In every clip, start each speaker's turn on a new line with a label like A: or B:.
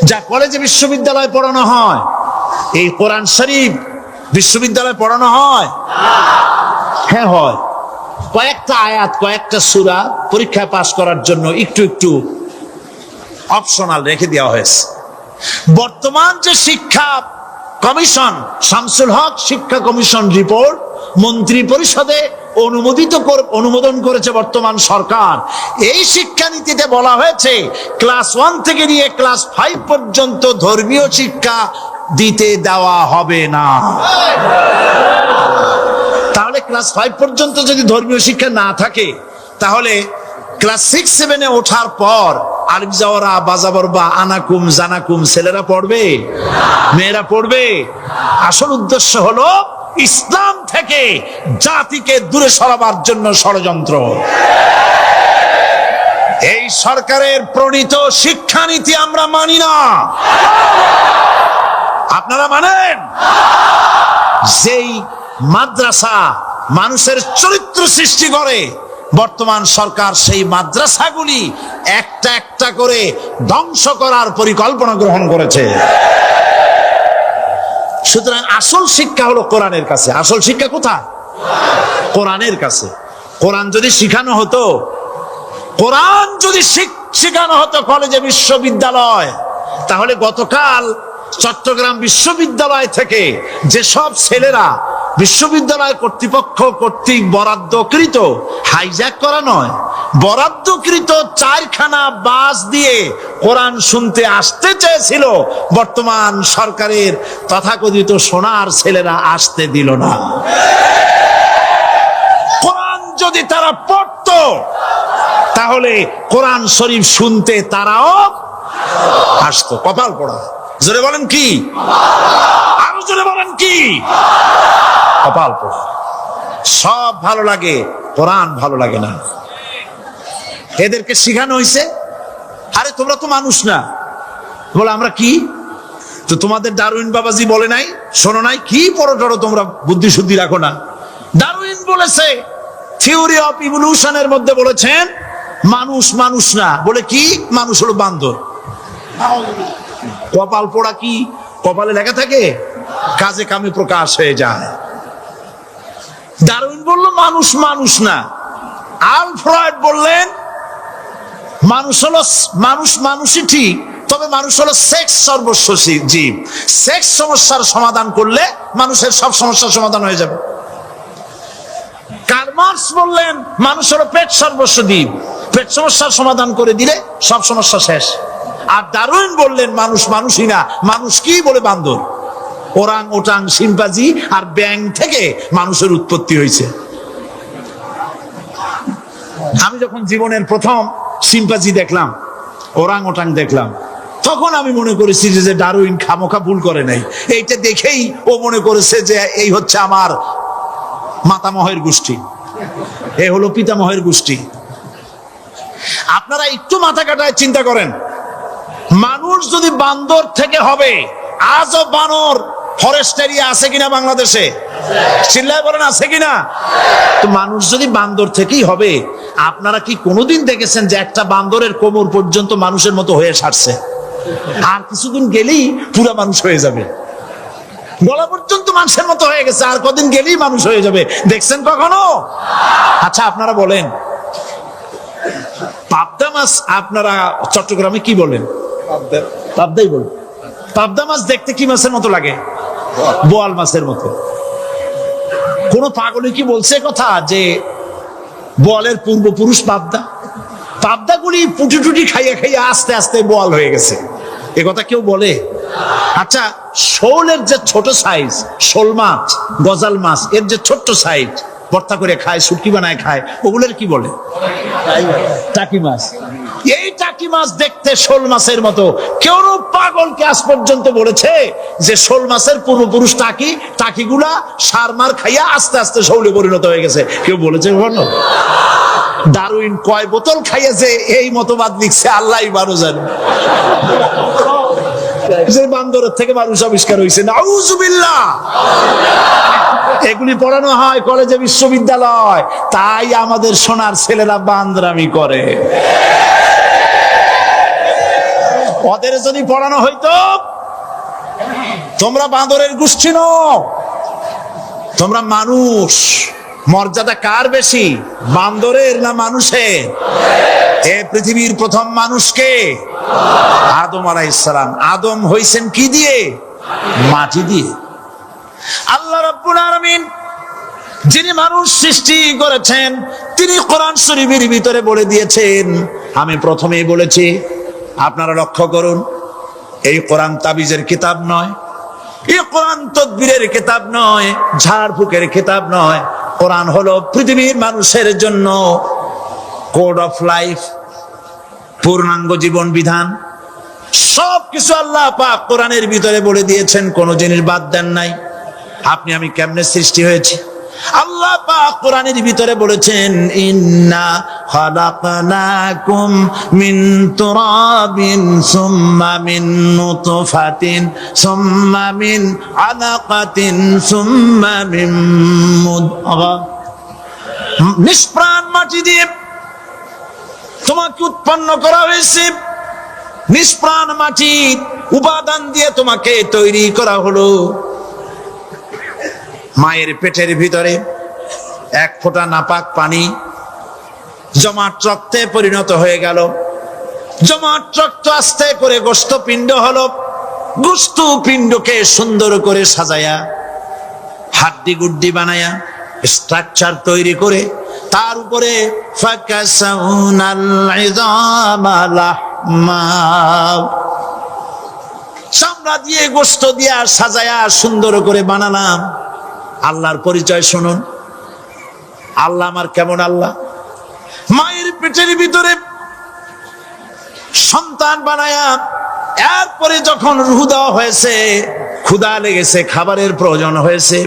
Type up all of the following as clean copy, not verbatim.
A: যা কলেজে বিশ্ববিদ্যালয়ে পড়ানো হয়, এই কোরআন শরীফ বিশ্ববিদ্যালয়ে পড়ানো হয়? হ্যাঁ হয়। কয়েকটা আয়াত, কয়েকটা সূরা পরীক্ষায় পাস করার জন্য একটু একটু অপশনাল রেখে দেওয়া হয়েছে। বর্তমান যে শিক্ষা কমিশন, শামসুল হক শিক্ষা কমিশন রিপোর্ট মন্ত্রী পরিষদে অনুমোদন করেছে বর্তমান সরকার। এই শিক্ষানীতিতে বলা হয়েছে ক্লাস 1 থেকে নিয়ে ক্লাস 5 পর্যন্ত ধর্মীয় শিক্ষা দিতে দেওয়া হবে না। তাহলে ক্লাস 5 পর্যন্ত যদি ধর্মীয় শিক্ষা না থাকে, তাহলে ক্লাস 6-7-এ ওঠার পর আলিফ জাওরা বাজাবর বা আনাকুম জানাকুম ছেলেরা পড়বে? মেয়েরা পড়বে? আসল উদ্দেশ্য হলো ইসলাম থেকে জাতিকে দূরে সরাবার জন্য ষড়যন্ত্র। এই সরকারের প্রণীত শিক্ষানীতি আমরা মানি না। আপনারা মানেন? যেই মাদ্রাসা মানুষের চরিত্র সৃষ্টি করে, বর্তমান সরকার সেই মাদ্রাসাগুলি একটা একটা করে ধ্বংস করার পরিকল্পনা গ্রহণ করেছে। সুতরাং আসল শিক্ষা হলো কোরআনের কাছে। আসল শিক্ষা কোথায়? কোরআনের কাছে। কোরআন যদি শিখানো হতো, কোরআন যদি শিখানো হতো কলেজে বিশ্ববিদ্যালয়, তাহলে গতকাল চট্টগ্রাম বিশ্ববিদ্যালয় থেকে যেসব ছেলেরা বিশ্ববিদ্যালয় কর্তৃপক্ষ কর্তৃক বরাদ্দকৃত, হাইজ্যাক করা নয়, বরাদ্দকৃত 4খানা বাস দিয়ে কোরআন শুনতে আসতে চেয়েছিল, বর্তমান সরকারের তথাকথিত সোনার ছেলেরা আসতে দিল না। কোরআন যদি তারা পড়তো, তাহলে কোরআন শরীফ শুনতে তারাও আসতো। কপাল পড়া। জোরে বলেন কি? আরো জোরে বলেন কি? কপাল পড়া। সব ভালো লাগে, কোরআন ভালো লাগে না। এদেরকে শিখানো হয়েছে, আরে তোমরা তো মানুষ না। বলে আমরা কি? তো তোমাদের ডারউইন বাবাজি বলে নাই, শোনো নাই? কি পড়ো টড়ো তোমরা, বুদ্ধি শুদ্ধি রাখো না। ডারউইন বলেছে, থিওরি অফ ইভলিউশনের মধ্যে বলেছেন মানুষ মানুষ না। বলে কি? মানুষ হলো বান্দর। কপাল পোড়া। কি কপালে লেখা থাকে? কাজে কামে প্রকাশ হয়ে যায়। ডারউইন বলল মানুষ মানুষ না। আলফ্রেড বললেন মানুষ হলো মানুষই ঠিক, তবে মানুষ হলো সেক্স সর্বস্ব জীব। সেক্স সমস্যার সমাধান করলে মানুষের সব সমস্যার সমাধান হয়ে যাবে। কার্ল মার্কস বললেন মানুষ হলো পেট সর্বস্ব জীব, পেট সমস্যার সমাধান করে দিলে সব সমস্যা শেষ। আর ডারউইন বললেন মানুষ মানুষই না, মানুষ কি? বলে বান্দর। ওরাং ওটাং শিম্পাজি আর ব্যাং থেকে মানুষের উৎপত্তি হয়েছে। আমি যখন জীবনের প্রথম শিম্পাজি দেখলাম, ওরাং ওটাং দেখলাম, তখন আমি মনে করেছি যে ডারউইন খামোখা ভুল করে নাই। এইটা দেখেই ও মনে করেছে যে এই হচ্ছে আমার মাতামহের গোষ্ঠী, এ হলো পিতামহের গোষ্ঠী। আপনারা একটু মাথা কাটায় চিন্তা করেন, মানুষ যদি বান্দর থেকে হবে, আজও বানর ফরেস্ট এরিয়া আছে কিনা বাংলাদেশে? চিল্লায় বলেন আছে কিনা? তো মানুষ যদি বান্দর থেকেই হবে, আপনারা কি কোনোদিন দেখেছেন যে একটা বান্দরের কোমর পর্যন্ত মানুষের মতো হয়ে সারছে? আর কিছুদিন গেলেই পুরা মানুষ হয়ে যাবে। গলা পর্যন্ত মানুষের মতো হয়ে গেছে, আর কদিন গেলেই মানুষ হয়ে যাবে। দেখছেন কখনো? আচ্ছা আপনারা বলেন, পাবদা মাছ আপনারা চট্টগ্রামে কি বলেন? পাবদাই বলেন। পাবদা মাছ দেখতে কি মাছের মতো লাগে? বোয়াল মাছের মতো। কোন পাগলে কি বলছে কথা যে বোয়ালের পূর্বপুরুষ পাবদা? পাবদাগুলি পুটি টুটি খাইয়া খাইয়া আস্তে আস্তে বোয়াল হয়ে গেছে, এ কথা কেউ বলে? আচ্ছা শোলের যে ছোট সাইজ, শোল মাছ, গজাল মাছ, এর যে ছোট্ট সাইজ ভর্তা করে খায়, শুটকি বানায় খায়, ওগুলোর কি বলে? টাকি মাছ। এই টাকি মাছ দেখতে শোল মাছের মতো। কেউ পাগলকে আজ পর্যন্ত বলেছে যে শোল মাছের পূর্বপুরুষ টাকি, টাকিগুলা সার মার খাইয়া আস্তে আস্তে শৌলে পরিণত হয়ে গেছে? কেউ বলেছে কখনো? ডারউইন কয় বোতল খাইয়েছে এই মতবাদ লিখছে আল্লাহই ভালো জানে। যে বান্দরের থেকে মানুষ আবিষ্কার হয়েছে, নাউজুবিল্লাহ। এগুলি পড়ানো হয় কলেজে বিশ্ববিদ্যালয়, তাই আমাদের সোনার ছেলেরা বান্দরামি করে। ওদের যদি পড়ানো হইতো, তোমরা বাঁদরের গোষ্ঠী নও, তোমরা মানুষ। মর্যাদা কার বেশি, বান্দরের না মানুষের? এ পৃথিবীর প্রথম মানুষকে আদম আলাইহিস সালাম। আদম হইছেন কি দিয়ে? মাটি দিয়ে। আল্লাহ রাব্বুল আলামিন যিনি মানুষ সৃষ্টি করেছেন, তিনি কোরআন শরীফের ভিতরে বলে দিয়েছেন, আমি প্রথমেই বলেছি, আপনারা লক্ষ্য করুন, এই কোরআন তাবিজের কিতাব নয়, এই কোরআন তদবিরের কিতাব নয়, ঝাড়ফুঁকের কিতাব নয়। কোরআন হলো পৃথিবীর মানুষের জন্য কোড অফ লাইফ, পূর্ণাঙ্গ জীবন বিধান। সবকিছু আল্লাহ পাক কোরআনের ভিতরে বলে দিয়েছেন, কোন জিনিস বাদ দেন নাই। আপনি আমি কেমনে সৃষ্টি হয়েছি, আল্লাহ পাক কোরআনের ভিতরে বলেছেন, ইন্না খালাকনাকুম মিন তুরাবিন সুম্মা মিন নুতফাতিন সুম্মা মিন আলাকাতিন সুম্মা মিন মুদগা। নিষ্প্রাণ মাটি দিয়ে তোমাকে উৎপন্ন করা হয়েছে, নিষ্প্রাণ মাটির উপাদান দিয়ে তোমাকে তৈরি করা হলো। মায়ের পেটের ভিতরে এক ফোঁটা নাপাক পানি জমাট রক্তে পরিণত হয়ে গেল, জমাট রক্ত আস্তে করে গোস্ত পিণ্ড হলো, গোস্ত পিণ্ডকে সুন্দর করে সাজায়া, হাড্ডি গুড্ডি বানায়া, স্ট্রাকচার তৈরি করে, তার উপরে ফাকাসাউনাল ইযামা লাহমা, চামড়া দিয়ে গোস্ত দিয়া সাজায়া সুন্দর করে বানালাম। আল্লাহর পরিচয় শুনুন, আল্লাহ আমার কেমন আল্লাহ। মায়ের পেটের ভিতরে সন্তান বানায়া, এরপরে যখন রূহ দেওয়া হয়েছে, ক্ষুধা লেগেছে, খাবারের প্রয়োজন হয়েছে,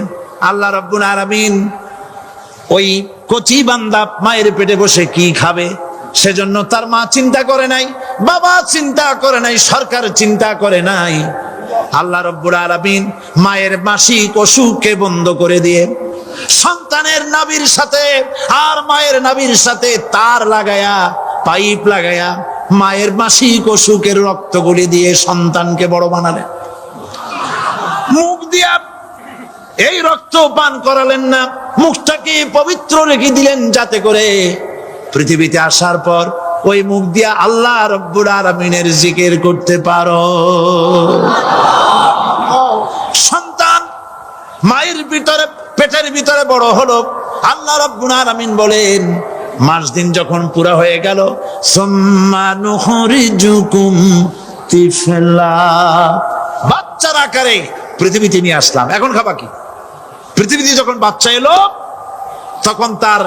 A: আল্লাহ রাব্বুল আলামিন ওই কচি বান্দা মায়ের পেটে বসে কি খাবে, সেজন্য তার মা চিন্তা করে নাই, বাবা চিন্তা করে নাই, সরকার চিন্তা করে নাই। আল্লাহ রাব্বুল আলামিন মায়ের মাসিক অসুখকে বন্ধ করে দিয়ে সন্তানের নাভির সাথে আর মায়ের নাভির সাথে তার লাগায়া, পাইপ লাগায়া, মায়ের মাসিক অসুখের রক্তগুলি দিয়ে সন্তানকে বড় বানালেন। মুখ দিয়া এই রক্ত পান করালেন না, মুখটাকে পবিত্র রেখে দিলেন, যাতে করে পৃথিবীতে আসার পর ওই মুখ দিয়া আল্লাহ রাব্বুল আলামিনের জিকির করতে পারো। সন্তান মায়ের ভিতরে, পেটের ভিতরে বড় হলো। আল্লাহ রাব্বুল আলামিন বলেন, মাস দিন যখন পুরা হয়ে গেল, সুম্মা নুখরিজুকুম তিফলা, বাচ্চার আকারে পৃথিবীতে নিয়ে আসলাম। এখন খাবা কি? পৃথিবীতে যখন বাচ্চা এলো, তখন তার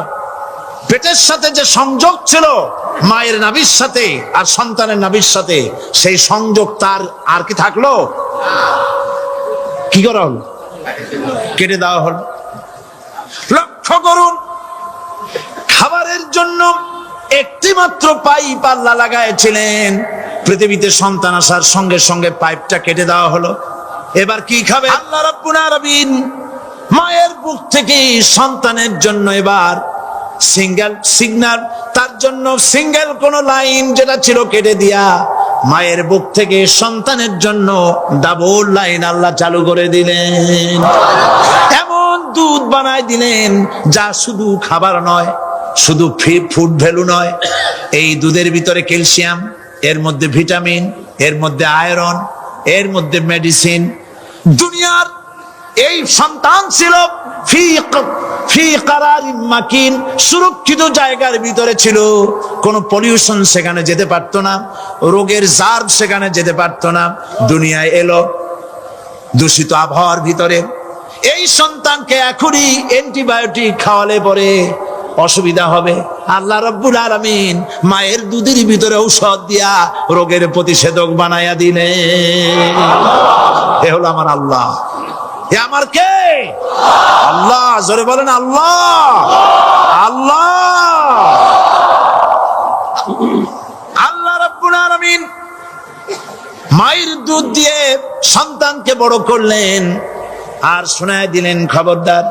A: পেটের সাথে যে সংযোগ ছিল মায়ের নাভির সাথে আর সন্তানের নাভির সাথে, সেই সংযোগ তার আর কি থাকলো? কি করা হলো? কেটে দেওয়া হলো। লক্ষ্য করুন, খাবারের জন্য একটি মাত্র পাইপ আল্লাহ লাগাইছিলেন, পৃথিবীতে সন্তান আসার সঙ্গে সঙ্গে পাইপটা কেটে দেওয়া হলো। এবার কি খাবে? আল্লাহ রাব্বুল আলামিন মায়ের বুক থেকে সন্তানের জন্য এবার সিঙ্গেল সিগন্যাল, তার জন্য সিঙ্গেল কোন লাইন যেটা ছিল কেটে দিয়া, মায়ের বুক থেকে সন্তানের জন্য ডাবল লাইন আল্লাহ চালু করে দিলেন। এমন দুধ বানায় দিলেন যা শুধু খাবার নয়, শুধু ফুড ভ্যালু নয়, এই দুধের ভিতরে ক্যালসিয়াম, এর মধ্যে ভিটামিন, এর মধ্যে আয়রন, এর মধ্যে মেডিসিন। দুনিয়ার এই সন্তান ছিল ফি কারারিন মাকিন, সুরক্ষিত জায়গার ভিতরে ছিল, কোনো পলিউশন সেখানে যেতে পারতো না, রোগের জার্ম সেখানে যেতে পারতো না। দুনিয়ায় এলো দূষিত আবহাওয়ার ভিতরে। এই সন্তানকে এখনই অ্যান্টিবায়োটিক খাওয়ালে পরে অসুবিধা হবে। আল্লাহ রাব্বুল আলামিন মায়ের দুধের ভিতরে ঔষধ দিয়া রোগের প্রতিষেধক বানায়া দিলেন। এ হলো আমার আল্লাহ। এ আমার কে? আল্লাহ। জোরে বলেন আল্লাহ। আল্লাহ। আল্লাহ রাব্বুল আলামিন মায়ের দুধ দিয়ে সন্তানকে বড় করলেন আর শোনায় দিলেন, খবরদার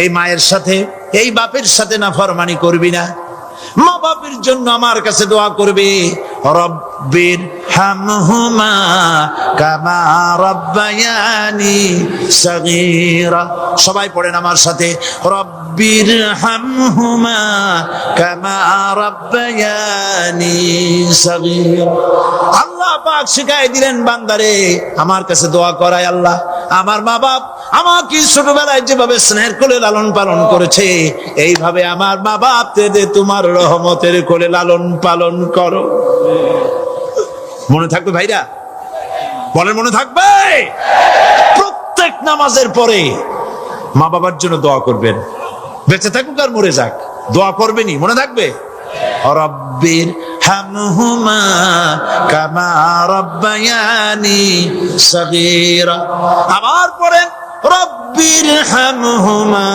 A: এই মায়ের সাথে, এই বাপের সাথে নাফরমানি করবি না। মা বাপের জন্য আমার কাছে দোয়া করবে, রব্বির হামহুমা কামা রাব্বায়ানি সগীরা। সবাই পড়েন আমার সাথে, রব্বির হামহুমা কামা রাব্বায়ানি সগীরা। আল্লাহ পাক শিখাই দিলেন বান্দারে আমার কাছে দোয়া করায়, আল্লাহ আমার মা বাপ আমাকে ছোটবেলায় যেভাবে স্নেহের কোলে লালন পালন করেছে, এইভাবে আমার মা বাপ তোমার রহমতের কোলে লালন পালন করো। মনে থাকবে ভাইরা? বলেন মনে থাকবে? প্রত্যেক নামাজের পরে মা বাবার জন্য দোয়া করবেন, বেঁচে থাকুক আর মরে যাক, দোয়া করবেনই, মনে থাকবে? রব্বির হামহুমা কামা রাব্বায়ানি সগীরা। আবার পড়েন, রব্বির হামহুমা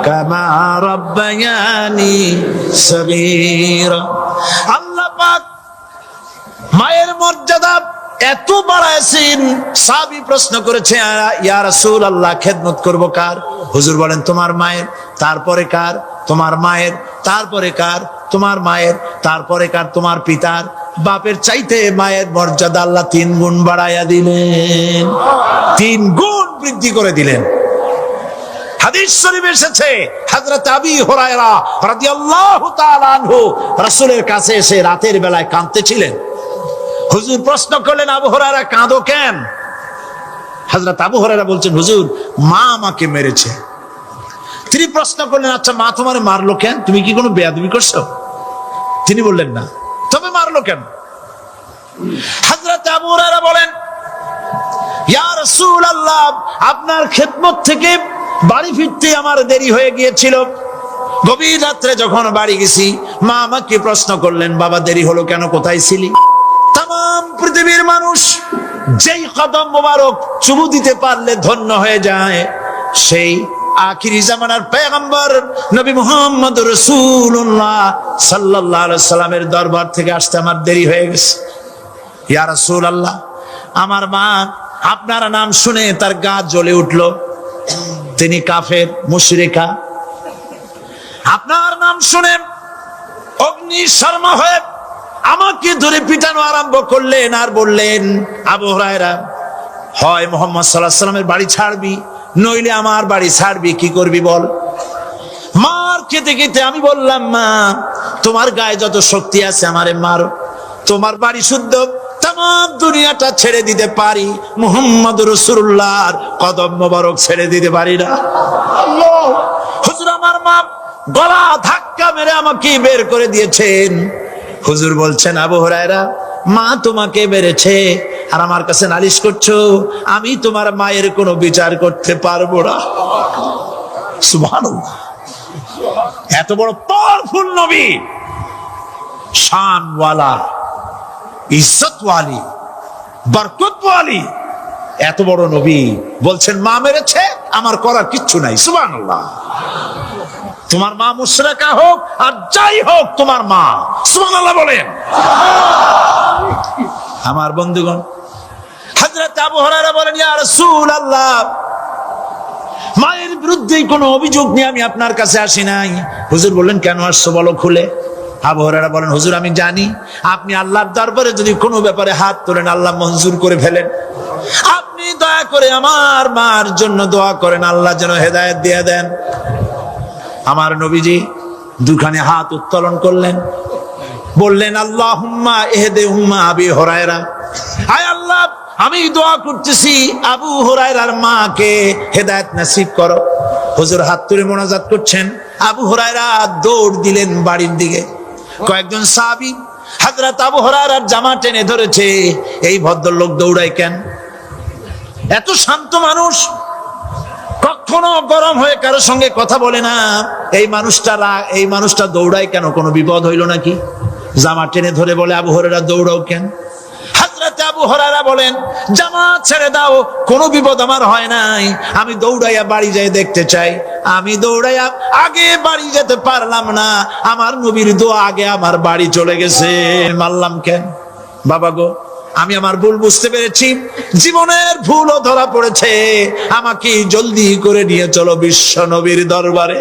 A: কামা রাব্বায়ানি সগীরা। আল্লাহ পাক মায়ের মর্যাদা এত বাড়াইছেন, সাহাবী প্রশ্ন করেছে, ইয়া রাসূলুল্লাহ খেদমত করব কার? হুজুর বলেন তোমার মায়ের, তারপরে কার? তোমার মায়ের, তারপরে কার? তোমার মায়ের, তারপরে কার? তোমার পিতার। বাপের চাইতে মায়ের মর্যাদা আল্লাহ 3 গুণ বাড়াইয়া দিলেন, 3 গুণ বৃদ্ধি করে দিলেন। হাদিস শরীফে এসেছে, হযরত আবী হুরায়রা রাদিয়াল্লাহু তাআলা আনহু রাসূলের কাছে এসে রাতের বেলায় কাঁদতেছিলেন। হুজুর প্রশ্ন করলেন, আবু হুরায়রা কাঁদো কেন? হযরত আবু হুরায়রা বলছেন, হুজুর মা আমাকে মেরেছে। তিনি প্রশ্ন করলেন, আচ্ছা মা তোমারে মারলো কেন? তুমি কি কোনো বেয়াদবি করছো? তিনি বললেন না, তবে মারলো কেন? হযরত আবু হুরায়রা বলেন, ইয়া রাসূলুল্লাহ আপনার খেদমত থেকে বাড়ি ফিরতে আমার দেরি হয়ে গিয়েছিল। গভীর রাত্রে যখন বাড়ি গেছি, মা আমাকে প্রশ্ন করলেন, বাবা দেরি হলো কেন, কোথায় ছিলি? তাম পৃথিবীর মানুষ যেই কদম মোবারক চুমু দিতে পারলে ধন্য হয়ে যায়, সেই আখিরি জামানার পয়গম্বর নবী মুহাম্মদ রাসূলুল্লাহ সাল্লাল্লাহু আলাইহি সাল্লামের দরবার থেকে আসতে আমার দেরি হয়ে গেছে। ইয়া রাসূলুল্লাহ আমার মা আপনার নাম শুনে তার গা জ্বলে উঠলো, তিনি কাফের মুশরিকা। আপনার নাম শুনে অগ্নি শর্মা হয়ে আমাকে ধরে পিটানো আরম্ভ করলেন আর বললেন, আবু হুরায়রা হয় মুহাম্মদ সাল্লাল্লাহু আলাইহি সাল্লামের বাড়ি ছাড়বি, নইলে আমার বাড়ি ছাড়বি, কি করবি বল? মার খেতে খেতে আমি বললাম, মা তোমার গায়ে যত শক্তি আছে আমারে মারো, তোমার বাড়ি শুদ্ধ তাম দুনিয়াটা ছেড়ে দিতে পারি, মুহাম্মদ রাসূলুল্লাহর কদম মোবারক ছেড়ে দিতে পারি না। আল্লাহ! হুজুর আমার মা গলা ধাক্কা মেরে আমাকে বের করে দিয়েছেন। হুজুর বলছেন, আবু হুরায়রা মা তোমাকে মেরেছে আর আমার কাছে নালিশ করছো, আমি তোমার মায়ের কোনো বিচার করতে পারবো না। সুবহানাল্লাহ! এত বড় পাওয়ারফুল নবী, শানওয়ালা, ইজ্জতওয়ালি, বরকতওয়ালি, এত বড় নবী বলছেন মা মেরেছে, আমার করার কিচ্ছু নাই। সুবহানাল্লাহ! তোমার মা মুশরিকা হোক আর যাই হোক, তোমার মা। সুবহানাল্লাহ বলেন। আমার বন্ধুগণ, হযরত আবু হুরায়রা বলেন, ইয়া রাসূলুল্লাহ মায়ের বিরুদ্ধে কোনো অভিযোগ নিয়ে আমি আপনার কাছে আসি নাই। হুজুর বললেন, কেন আসছো বলো খুলে। আবু হুরায়রা বলেন, হুজুর আমি জানি আপনি আল্লাহর দরবারে যদি কোনো ব্যাপারে হাত তোলেন আল্লাহ মঞ্জুর করে ফেলেন। আপনি দয়া করে আমার মার জন্য দোয়া করেন, আল্লাহ যেন হেদায়েত দিয়ে দেন। আমার নবীজি দুখানে হাত উত্তোলন করলেন, বললেন, আল্লাহুম্মা ইহদি উম্মা আবি হুরায়রা, আয় আল্লাহ আমি দোয়া করতেছি আবু হুরায়রার মাকে হেদায়েত নসিব করো। হুজুর হাত তুলে মোনাজাত করছেন, আবু হুরায়রা দৌড় দিলেন বাড়ির দিকে। কয়েকজন সাহাবী হযরত আবু হুরায়রার জামা টেনে ধরেছে, এই ভদ্রলোক দৌড়ায় কেন? এত শান্ত মানুষ, কখনো গরম হয়ে কারোর সঙ্গে কথা বলে না, এই মানুষটা দৌড়ায় কেন? কোনো বিপদ হইল নাকি? জামা টেনে ধরে বলে, আবু হুরায়রা দৌড়াও কেন? হযরত আবু হুরায়রা বলেন, জামা ছেড়ে দাও, কোনো বিপদ আমার হয় নাই, আমি দৌড়াইয়া বাড়ি যাই দেখতে চাই। আমি দৌড়াইয়া আগে বাড়ি যেতে পারলাম না, আমার নবীর দোয়া আগে আমার বাড়ি চলে গেছে, মারলাম কেন? বাবা গো, আমি আমার ভুল বুঝতে পেরেছি, জীবনের ভুলও ধরা পড়েছে, আমাকে জলদি করে নিয়ে চলো বিশ্ব নবীর দরবারে।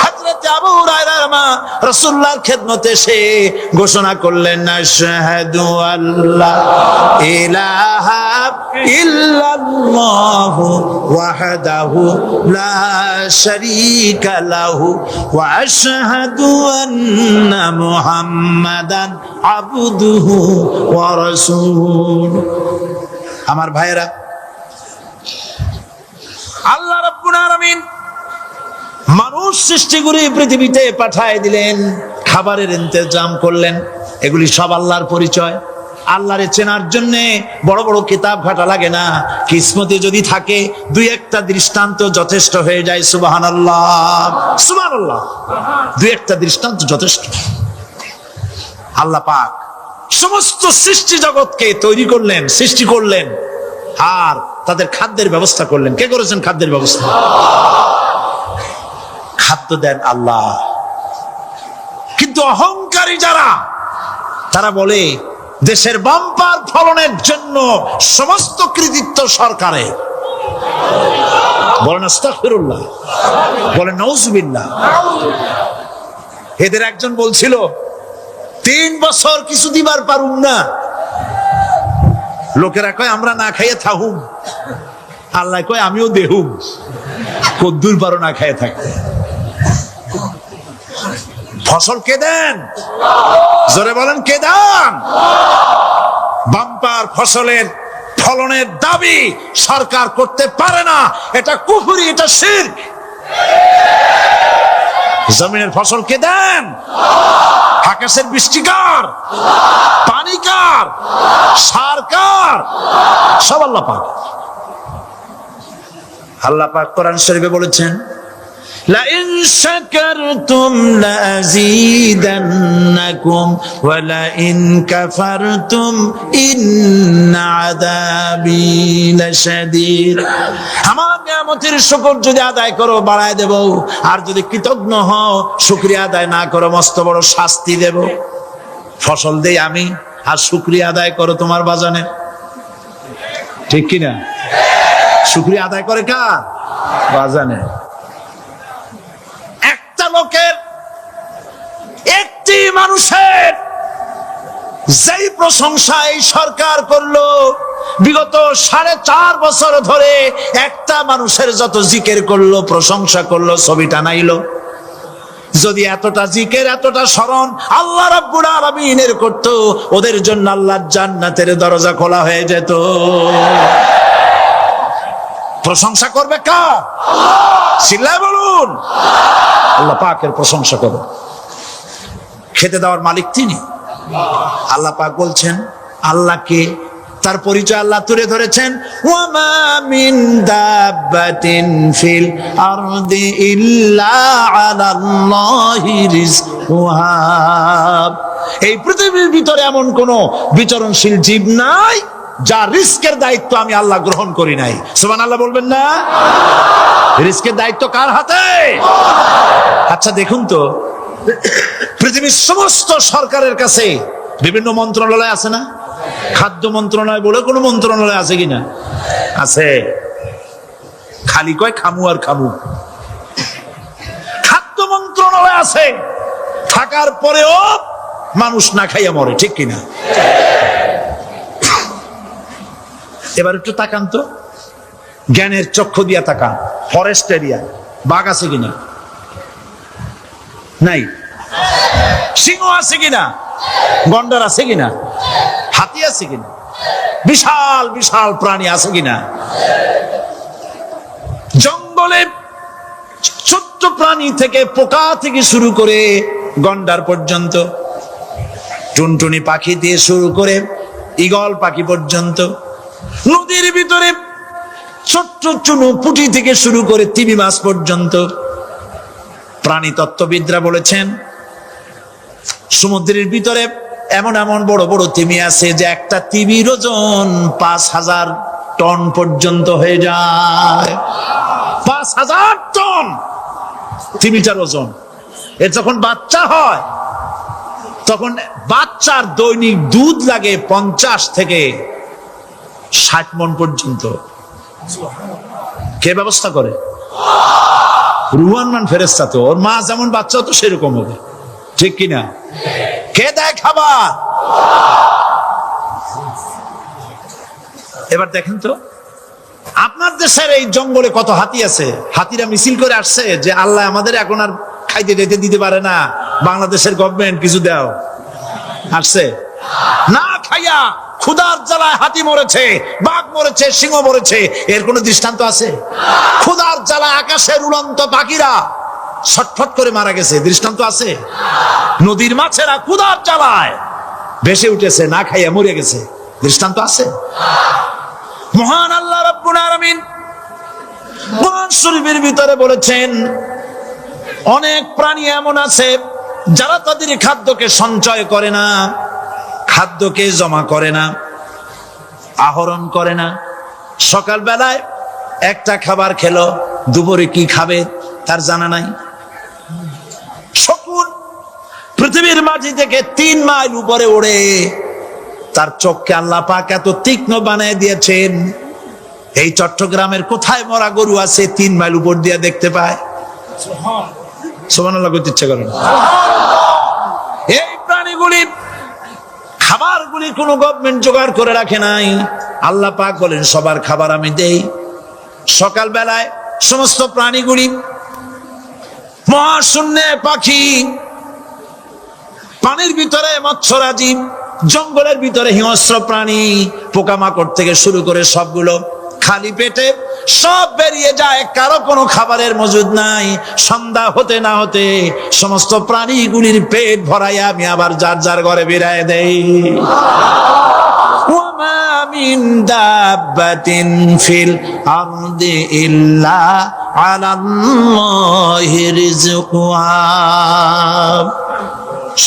A: হযরত আবু হুরায়রার সাহাবা রাসূলুল্লাহর খেদমতে এসে ঘোষণা করলেন, আশহাদু আল্লা ইলাহা ইল্লাল্লাহু ওয়াহদাহু লা শারীকা লাহু ওয়া আশহাদু আন্না মুহাম্মাদান আবদুহু ওয়া রাসূলুহু। আমার ভাইরা, আল্লাহ রাব্বুল আলামিন মানুষ সৃষ্টি করে পৃথিবীতে পাঠায় দিলেন, খাবারের ইন্তজাম করলেন। এগুলি সব আল্লাহর পরিচয়। আল্লাহরে চেনার জন্য বড় বড় কিতাব ঘাটা লাগে না, কিসমতে যদি থাকে দুই একটা দৃষ্টান্ত যথেষ্ট হয়ে যায়। সুবহানাল্লাহ, সুবহানাল্লাহ, দুই একটা দৃষ্টান্ত যথেষ্ট। আল্লাহ পাক সমস্ত সৃষ্টি জগৎকে তৈরি করলেন, সৃষ্টি করলেন, আর তাদের খাদ্যের ব্যবস্থা করলেন। কে করেছেন খাদ্যের ব্যবস্থা? খাদ্য দেন আল্লাহ। কিন্তু অহংকারী যারা, তারা বলে দেশের বাম্পার ফলনের জন্য সমস্ত কৃতিত্ব সরকারের। বলেন আস্তাগফিরুল্লাহ, বলেন নাউজুবিল্লাহ। এদের একজন বলছিল 3 বছর কিছু দিবার পারুম না। লোকেরা কয় আমরা না খাইয়ে থাকুম, আল্লাহ কয় আমিও দেহুম। কদ্দুর পারো না খাইয়ে থাকতে। ফসল কে দেন? জোরে বলেন কে দেন? বাম্পার ফসলের ফলনের দাবি সরকার করতে পারে না। এটা কুফরি, এটা শিরক। জমিনের ফসল কে দেন? আকাশের বৃষ্টি কার? পানি কার? সার কার? সব আল্লাহ পাক। আল্লাহ পাক কোরআন শরীফে বলেছেন, লা ইন শাকারতুম লাযীদান্নাকুম ওয়া লা ইন কাফারতুম ইন্না আযাবি লাশাদীদ। আমার নিয়ামতের শুকর যদি আদায় করো বাড়ায় দেব, আর যদি কৃতজ্ঞ হও, শুকরিয়া আদায় না করো, মস্ত বড় শাস্তি দেব। ফসল দেই আমি, আর শুকরিয়া আদায় করো তোমার বাজানে। ঠিক কিনা? শুকরিয়া আদায় করে কার? বাজানে। একটা লোকের, একটি মানুষের যেই প্রশংসা এই সরকার করলো, বিগত 4.5 বছর ধরে একটা মানুষের যত জিকির করলো, প্রশংসা করলো, ছবি টানাইলো, যদি এতটা জিকির, এতটা স্মরণ আল্লাহ রাব্বুল আলামিনের করত, ওদের জন্য আল্লাহর জান্নাতের দরজা খোলা হয়ে যেত। প্রশংসা করবে কার? চিল্লায় বলুন, আল্লাহ পাকের প্রশংসা করো। খেতে দেওয়ার মালিক তিনি। আল্লাহ পাক বলছেন, আল্লাহকে, তার পরিচয় আল্লাহ তুলে ধরেছেন, ওয়ামা মিন দাব্বাতিন ফিল আরদি ইল্লা আলাল্লাহি রিজকুহা। এই পৃথিবীর ভিতরে এমন কোন বিচরণশীল জীব নাই যার রিস্কের দায়িত্ব আমি আল্লাহ গ্রহণ করি নাই। সুবহানাল্লাহ বলবেন না? রিস্কের দায়িত্ব কার হাতে? আচ্ছা দেখুন তো, পৃথিবীর সমস্ত সরকারের কাছে বিভিন্ন মন্ত্রণালয় আছে না? খাদ্য মন্ত্রণালয় বলে কোন মন্ত্রণালয় আছে কিনা? আছে। খালি কয় খামু আর খামু। খাদ্য মন্ত্রণালয় আছে, থাকার পরেও মানুষ না খাইয়া মরে। ঠিক কিনা? এবার একটু তাকান তো, জ্ঞানের চক্ষু দিয়া তাকান। ফরেস্ট এরিয়া বাঘ আছে কিনা? নাই। সিংহ আছে কিনা? গন্ডার আছে কিনা? হাতি আছে কিনা? বিশাল বিশাল প্রাণী আছে কিনা? জঙ্গলে ছোট্ট প্রাণী থেকে, পোকা থেকে শুরু করে গন্ডার পর্যন্ত, টুনটুনি পাখি দিয়ে শুরু করে ঈগল পাখি পর্যন্ত, নদীর ভিতরে ছোট্ট চুনো পুঁটি থেকে শুরু করে তিমি মাছ পর্যন্ত। প্রাণী তত্ত্ববিদরা বলেছেন, সমুদ্রের ভিতরে এমন এমন বড় বড় তিমি আছে যে একটা তিমির ওজন 5000 টন পর্যন্ত হয়ে যায়। 5000 টন তিমিটার ওজন। এর যখন বাচ্চা হয়, তখন বাচ্চার দৈনিক দুধ লাগে 50 থেকে 60 মণ পর্যন্ত। কে ব্যবস্থা করে? রুহান মান ফেরেশতা তো, ওর মা যেমন বাচ্চা তো সেরকম হবে, ঠিক কিনা? কে দেয় খাবার? এবার দেখেন তো আপনার দেশের এই জঙ্গলে কত হাতি আছে, হাতিরা মিছিল করে আসছে যে আল্লাহ আমাদের এখন আর খাইতে টাইতে দিতে পারে না, বাংলাদেশের গভর্নমেন্ট কিছু দাও, আসছে না খাইয়া ক্ষুধার জ্বালায় হাতি মরেছে, বাঘ মরেছে, সিংহ মরেছে, এর কোন দৃষ্টান্ত আছে? ক্ষুধার জ্বালায় আকাশের উড়ন্ত পাখিরা ছটফট করে মারা গেছে, দৃষ্টান্ত আছে? নদীর মাছেরা ক্ষুধার জ্বালায় ভেসে উঠেছে, না খাইয়া মরে গেছে, দৃষ্টান্ত আছে? মহান আল্লাহ রাব্বুল আলামিন কোরআন শরীফের ভিতরে বলেছেন অনেক প্রাণী এমন আছে যারা তাদের খাদ্যকে সঞ্চয় করে না, খাদ্যকে জমা করে না, আহরণ করে না। সকাল বেলায় একটা খাবার খেলো, দুপুরে কি খাবে তার জানা নাই। শকুন পৃথিবীর মাটি থেকে 3 মাইল উপরে ওড়ে, তার চোখকে আল্লাহ পাক এত তীক্ষ্ণ বানিয়ে দিয়েছেন, এই চট্টগ্রামের কোথায় মরা গরু আছে 3 মাইল উপর দিয়ে দেখতে পায়? সুবহানাল্লাহ করতে ইচ্ছা করে না। এই প্রাণীগুলি খাবারগুলি কোন গভর্নমেন্ট জোগাড় করে রাখে নাই, আল্লাহ পাক বলেন সবার খাবার আমি দেই। সকাল বেলায় সমস্ত প্রাণীগুলি, মহাশূন্যে পাখি, পানির ভিতরে মৎস্যরাজি, জঙ্গলের ভিতরে হিংস্র প্রাণী, পোকামাকড় থেকে শুরু করে সবগুলো খালি পেটে সব বেরিয়ে যায়, কারো কোনো খাবারের মজুদ নাই। সন্ধ্যা হতে না হতে সমস্ত প্রাণীগুলির পেট ভরাইয়া আমি আবার যার যার ঘরে বেরায় দেই। ওয়ামা মিন দাব্বাতিন ফিল আরদি ইল্লা আলাল্লাহি রিজকুহা।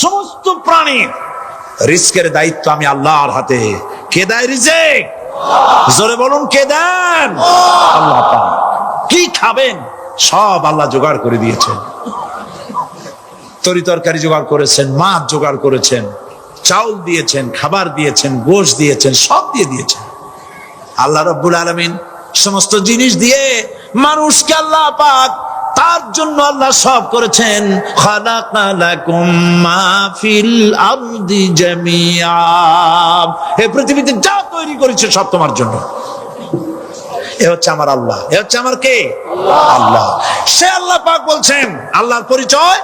A: সমস্ত প্রাণীর রিজকের দায়িত্ব আমি আল্লাহর হাতে। কে দেয় রিজক? জোরে বলুন, কে দেন? আল্লাহ পাক। কি খাবেন সব আল্লাহ জোগাড় করে দিয়েছেন। তরি তরকারি জোগাড় করেছেন, মাছ জোগাড় করেছেন, চাউল দিয়েছেন, খাবার দিয়েছেন, গোশত দিয়েছেন, সব দিয়ে দিয়েছেন আল্লাহ রাব্বুল আলামিন। সমস্ত জিনিস দিয়ে মানুষকে আল্লাহ পাক তার জন্য আল্লাহ সব করেছেন। খালাকালাকুম মা ফিল আরদি জামিআ, এই পৃথিবীতে যা তৈরি করেছে সব তোমার জন্য। এ হচ্ছে আমার আল্লাহ, এ হচ্ছে আমার কে? আল্লাহ। সে আল্লাহ পাক বলছেন, আল্লাহর পরিচয়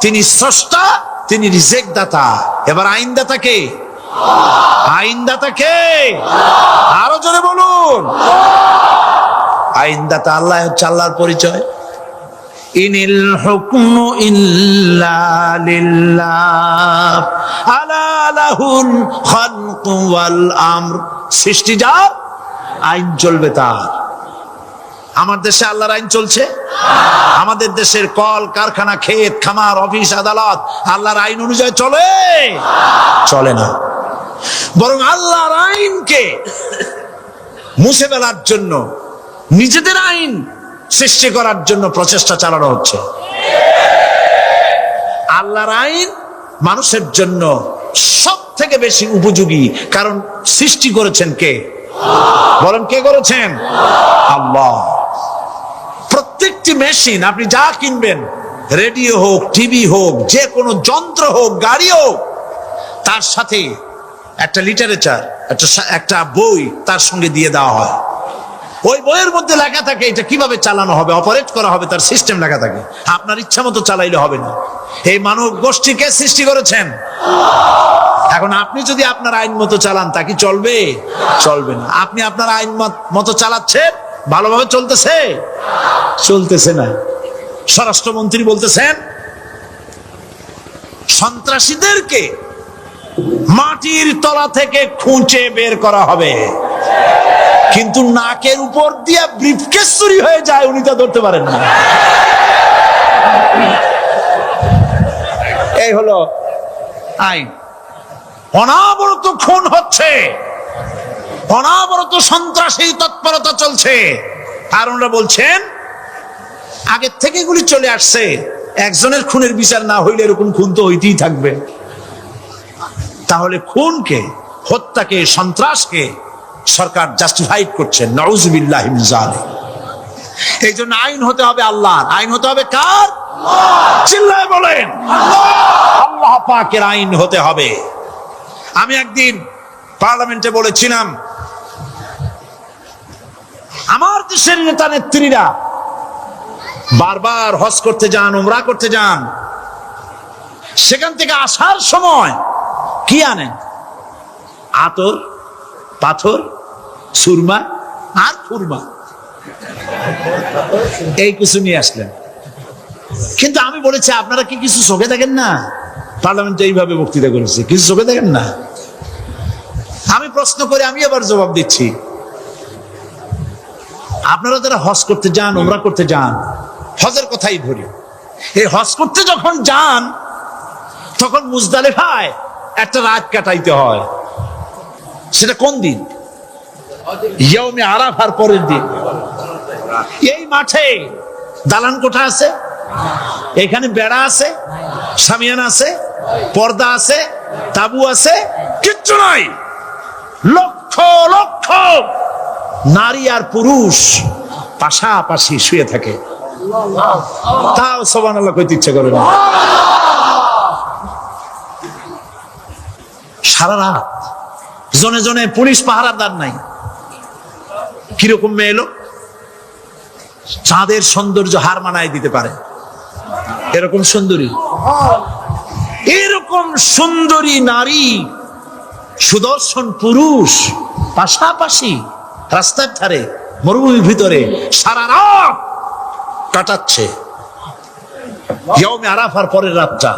A: তিনি স্রষ্টা, তিনি রিজেক দাতা। এবার আইনদাতা কে? আইনদাতা কে? আরো জোরে বলুন। আইনদাতা আল্লাহ হচ্ছে আল্লাহর পরিচয়। ইনিল হুকমু ইল্লা লিল্লাহ আলা লাহুল খালকু ওয়াল আমর। সৃষ্টি যার, আইন চলবে তার। আমার দেশে আল্লাহর আইন চলছে? আমাদের দেশের কল কারখানা, ক্ষেত খামার, অফিস আদালত আল্লাহর আইন অনুযায়ী চলে? চলে না। বরং আল্লাহর আইনকে মুছে ফেলার জন্য, নিজেদের আইন সৃষ্টি করার জন্য প্রচেষ্টা চালানো হচ্ছে। আল্লাহর আইন মানুষের জন্য সব থেকে বেশি উপযোগী, কারণ সৃষ্টি করেছেন কে? বলেন, কে করেছেন? আল্লাহ। প্রত্যেকটি মেশিন আপনি যা কিনবেন, রেডিও হোক, টিভি হোক, যে কোনো যন্ত্র হোক, গাড়ি হোক, তার সাথে একটা লিটারেচার, একটা বই তার সঙ্গে দিয়ে দেওয়া হয়। ওই বইয়ের মধ্যে লেখা থাকে এটা কিভাবে চালানো হবে, অপারেট করা হবে, তার সিস্টেম লেখা থাকে। আপনার ইচ্ছা মতো চালাইলে হবে না। এই মানব গোষ্ঠীকে সৃষ্টি করেছেন। এখন আপনি যদি আপনার আইন মতো চালান, তা কি চলবে? চলবে না। আপনি আপনার আইন মতো চালাচ্ছেন, ভালোভাবে চলতেছে? চলতেছে না। স্বরাষ্ট্রমন্ত্রী বলতেছেন সন্ত্রাসীদেরকে মাটির তলা থেকে খুঁজে বের করা হবে, কিন্তু নাকের উপর দিয়ে ব্রিফকেস চুরি হয়ে যায়, উনি তা ধরতে পারেন না। এই হলো আইন। অনাবরত খুন হচ্ছে, অনাবরত সন্ত্রাসী তৎপরতা চলছে। আর ওনারা বলছেন আগের থেকে এগুলি চলে আসছে, একজনের খুনের বিচার না হইলে এরকম খুন তো হইতেই থাকবে। তাহলে খুনকে, হত্যাকে, সন্ত্রাসকে সরকার জাস্টিফাইড করছেন। নাউযুবিল্লাহি মিন যালিক। এই জন্য আইন হতে হবে আল্লাহ, আইন হতে হবে কার? চিল্লায় বলেন আল্লাহ পাকের আইন হতে হবে। আমি একদিন পার্লামেন্টে বলেছিলাম, আমার দেশের নেতা নেত্রীরা বারবার হজ করতে যান, উমরা করতে যান, সেখান থেকে আসার সময় কি আনেন? আতর, পাথর, সুরমা আর ফুরমা, এই কিছু নিয়ে আসলেন। কিন্তু আমি বলেছি, আপনারা কি কিছু চোখে দেখেন না? পার্লামেন্টে এইভাবে বক্তৃতা করেছে, কিছু চোখে দেখেন না? আমি প্রশ্ন করে আমি আবার জবাব দিচ্ছি, আপনারা যারা হজ করতে যান, উমরা করতে যান, হজের কথাই ধরি, এই হজ করতে যখন যান তখন মুজদালিফায় একটা রাত কাটাইতে হয়। সেটা কোন দিন? ইয়াউমে আরাফার পরের দিন। এই মাঠে দালান কোঠা আছে, এখানে বেড়া আছে, শামিয়ানা আছে, পর্দা আছে, তাবু আছে, কিচ্ছু নাই। লক্ষ লক্ষ নারী আর পুরুষ পাশাপাশি শুয়ে থাকে, তাও সুবহানাল্লাহ কইতে ইচ্ছা করে না। সারা রাত জনে জনে পুলিশ পাহারাদার নাই। কিরকম মেয়ে এলো, চাঁদের সৌন্দর্য হার মানায় দিতে পারে এরকম সুন্দরী, এরকম সুন্দরী নারী, সুদর্শন পুরুষ পাশাপাশি রাস্তার ধারে মরুভূমির ভিতরে সারা রাত কাটাচ্ছে। ইয়াউমে আরাফার পরের রাতটা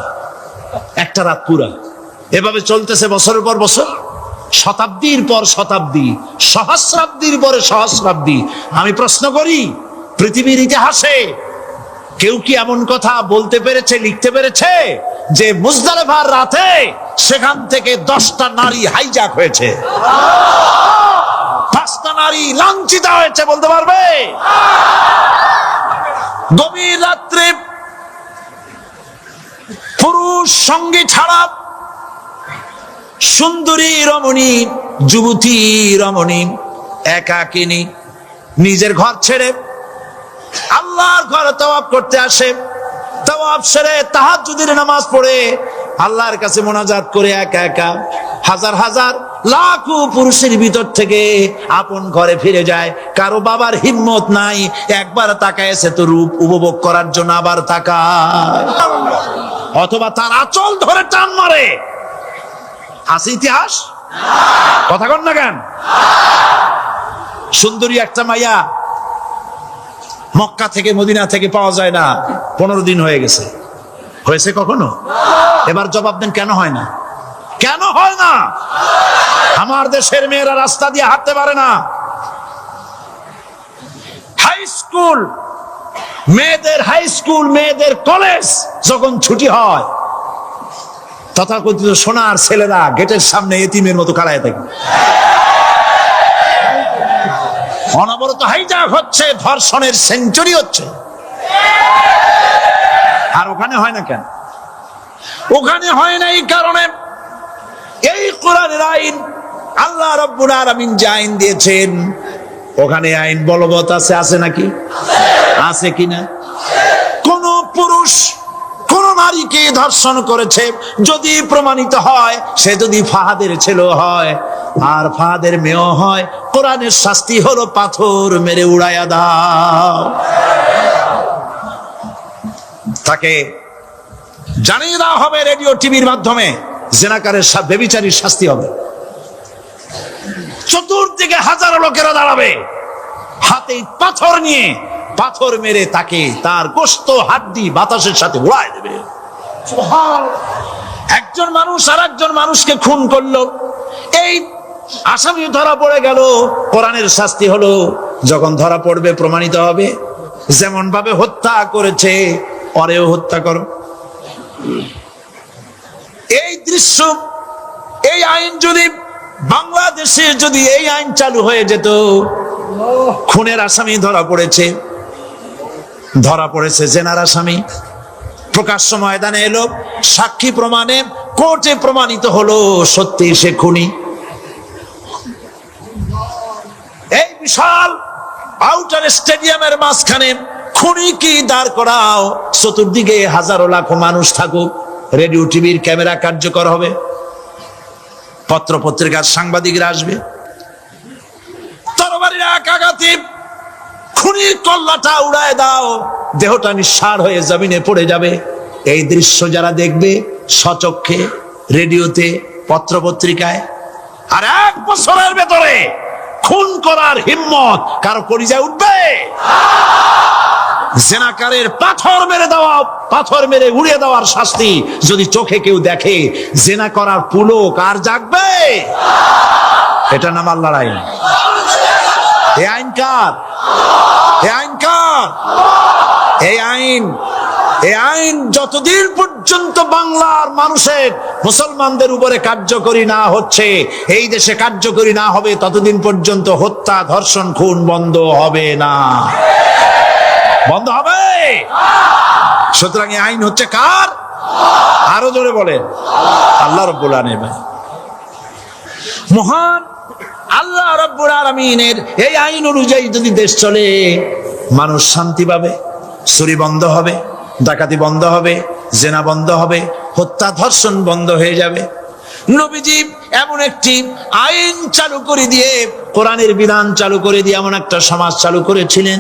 A: একটা রাত পুরা। এভাবে চলতেছে বছরের পর বছর, শতাব্দীর পর শতাব্দী, সহস্রাব্দীর পরে সহস্রাব্দী। আমি প্রশ্ন করি, পৃথিবীর ইতিহাসে কেউ কি এমন কথা বলতে পেরেছে, লিখতে পেরেছে যে মুজদালিফার রাতে সেখান থেকে 10টা নারী হাইজ্যাক হয়েছে, 5টা নারী লাঞ্ছিত হয়েছে? বলতে পারবে? গভীর রাত্রে পুরুষ সঙ্গী ছাড়া সুন্দরী রমণী, যুবতী রমণী একাকিনী নিজের ঘর ছেড়ে আল্লাহর ঘরে তাওয়াফ করতে আসে। তাওয়াফ সেরে তাহাজ্জুদের নামাজ পড়ে আল্লাহর কাছে মোনাজাত করে একা একা হাজার হাজার লাখো পুরুষের ভিতর থেকে আপন ঘরে ফিরে যায়। কারো বাবার হিম্মত নাই একবার তাকায়ছে তো রূপ উপভোগ করার জন্য, আবার তাকায়, অথবা তার আঁচল ধরে টান মারে। আছে ইতিহাস? কথা কন না কেন? সুন্দরী একটা মাইয়া মক্কা থেকে মদিনা থেকে পাওয়া যায় না, 15 দিন হয়ে গেছে। হয়েছে কখনো? এবার জবাব দেন, কেন হয় না? কেন হয় না? আমার দেশের মেয়েরা রাস্তা দিয়ে হাঁটতে পারে না। হাই স্কুল মেয়েদের, হাই স্কুল মেয়েদের কলেজ যখন ছুটি হয়, তথাকথিত সোনার ছেলেরা গেটের সামনে এতিমের মতো কাড়ায় থাকে। অনবরত হাইজ্যাক হচ্ছে, ধর্ষণের সেঞ্চুরি হচ্ছে। আর ওখানে হয় না কেন? ওখানে হয় না এই কারণে, এই কোরআনের আইন আল্লাহ রাব্বুল আলামিন যে আইন দিয়েছেন, ওখানে আইন বলবৎ আছে। আছে নাকি? আছে কিনা? কোন পুরুষ কোন নারীকে ধর্ষণ করেছে যদি প্রমাণিত হয়, সে যদি ফাহাদের ছেলে হয় আর ফাহাদের মেয়ে হয়, কোরআনের শাস্তি হলো পাথর মেরে উড়াইয়া দাও। তাকে জানিয়ে দেওয়া হবে রেডিও টিভির মাধ্যমে, জেনাকারের ব্যভিচারীর শাস্তি হবে। চতুর্দিকে হাজারো লোকেরা দাঁড়াবে, হাতে পাথর নিয়ে, পাথর মেরে তাকে তার গোশত হাড্ডি বাতাসের সাথে উড়ায় দেবে। একজন মানুষ আর একজন মানুষকে খুন করলো, এই আসামি ধরা পড়ে গেল, কোরআনের শাস্তি হলো যখন ধরা পড়বে প্রমাণিত হবে যেমন ভাবে হত্যা করেছে পরেও হত্যা করো। এই দৃশ্য, এই আইন যদি বাংলাদেশে যদি এই আইন চালু হয়ে যেত, খুনের আসামি ধরা পড়েছে জেনার আসামি, প্রকাশ্য ময়দানে এলো, সাক্ষী প্রমাণে কোর্টে প্রমাণিত হলো সত্যি সে খুনি। এই বিশাল আউটার স্টেডিয়ামের মাঝখানে খুনি কি দাঁড় করাও, চতুর্দিকে হাজারো লাখো মানুষ থাকুক, রেডিও টিভির ক্যামেরা কার্যকর হবে, পত্র পত্রিকার সাংবাদিকরা আসবে, তরবারির এক আঘাতে খুনির কল্লাটা উড়ায় দাও, দেহটা নিঃসাড় হয়ে জমিনে পড়ে যাবে। এই দৃশ্য যারা দেখবে স্বচক্ষে, রেডিওতে, পত্র পত্রিকায়, আর 1 বছরের ভেতরে খুন করার হিম্মত কারো কলিজায় উঠবে? জেনাকারের পাথর মেরে উড়িয়ে দেওয়ার শাস্তি যদি চোখে কেউ দেখে, জেনা করার পুলক আর জাগবে? এটা নাম আল্লাহর আইন। এই আইন কার? এই আইন যতদিন পর্যন্ত বাংলার মানুষের, মুসলমানদের উপরে কার্যকরী না হচ্ছে, এই দেশে কার্যকরী না হবে, ততদিন পর্যন্ত হত্যা, ধর্ষণ, খুন বন্ধ হবে না। বন্ধ হবে। সুতরাং এই আইন হচ্ছে কার? আরো জোরে বলেন, আল্লাহ রাব্বুল আলামিন। মহান আল্লাহ রাব্বুল আলামিনের এই আইন অনুযায়ী যদি দেশ চলে, মানুষ শান্তি পাবে, চুরি বন্ধ হবে, ডাকাতি বন্ধ হবে, জেনা বন্ধ হবে, হত্যা ধর্ষণ বন্ধ হয়ে যাবে। নবীজি এমন একটি আইন চালু করে দিয়ে, কোরআনের বিধান চালু করে দিয়ে এমন একটা সমাজ চালু করেছিলেন,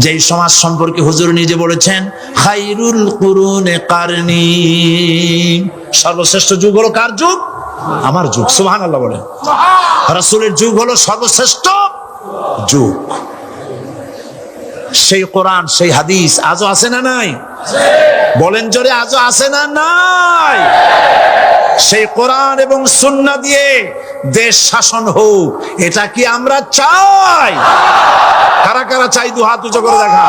A: যেই সমাজ সম্পর্কে হুজুর নিজে বলেছেন, খায়রুল কুরুনে কারনি, সর্বশ্রেষ্ঠ যুগ হলো কার যুগ? আমার যুগ। সুবহানাল্লাহ বলেন। রাসূলের যুগ হলো সর্বশ্রেষ্ঠ যুগ। সেই কোরআন, সেই হাদিস আজও আছে না নাই? বলেন জোরে, আজও আছে না নাই? সেই কোরআন এবং সুন্নাহ দিয়ে দেশ শাসন হোক, এটা কি আমরা চাই? কারা কারা চাই? দু হাত উঁচু করে দেখা।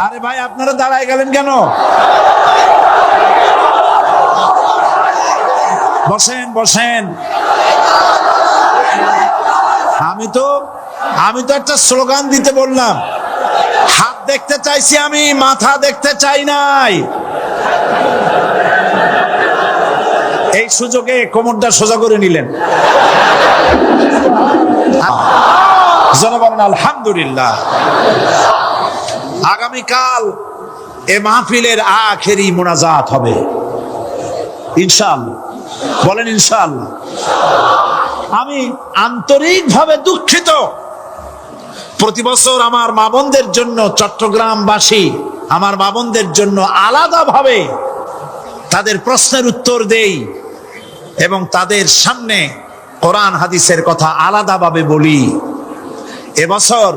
A: আরে ভাই, আপনারা দাঁড়ায় গেলেন কেন? বসেন বসেন। আমি তো একটা স্লোগান দিতে বললাম, হাত দেখতে চাইছি আমি, মাথা দেখতে চাই নাই। এই সুযোগে কোমরটা সোজা করে নিলেন। জনগণ আলহামদুলিল্লাহ। আগামীকাল এ মাহফিলের আখেরি মোনাজাত হবে ইনশাআল্লাহ। বলেন ইনশাআল্লাহ। আমি আন্তরিকভাবে দুঃখিত, প্রতি বছর আমার মা বোনদের জন্য, চট্টগ্রামবাসী আমার মা বোনদের জন্য আলাদাভাবে তাদের প্রশ্নের উত্তর দেই এবং তাদের সামনে কোরআন হাদিসের কথা আলাদাভাবে বলি। এবছর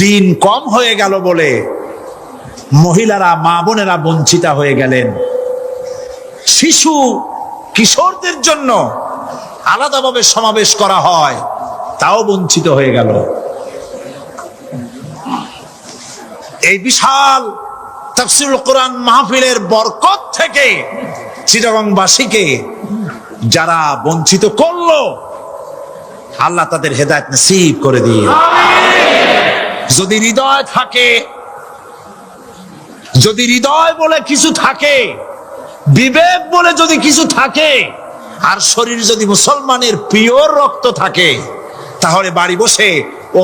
A: দিন কম হয়ে গেল বলে মহিলারা, মা বোনেরা বঞ্চিতা হয়ে গেলেন। শিশু কিশোরদের জন্য আলাদাভাবে সমাবেশ করা হয়, তাও বঞ্চিত হয়ে গেল। এই বিশাল তাফসীরুল কোরআন মাহফিলের বরকত থেকে চিটাগংবাসীকে যারা বঞ্চিত করলো, আল্লাহ তাদের হেদায়েত নসিব করে দিয়ে। যদি হৃদয় থাকে, যদি হৃদয় বলে কিছু থাকে, বিবেক বলে যদি কিছু থাকে, আর শরীর যদি মুসলমানের পিওর রক্ত থাকে, তাহলে বাড়ি বসে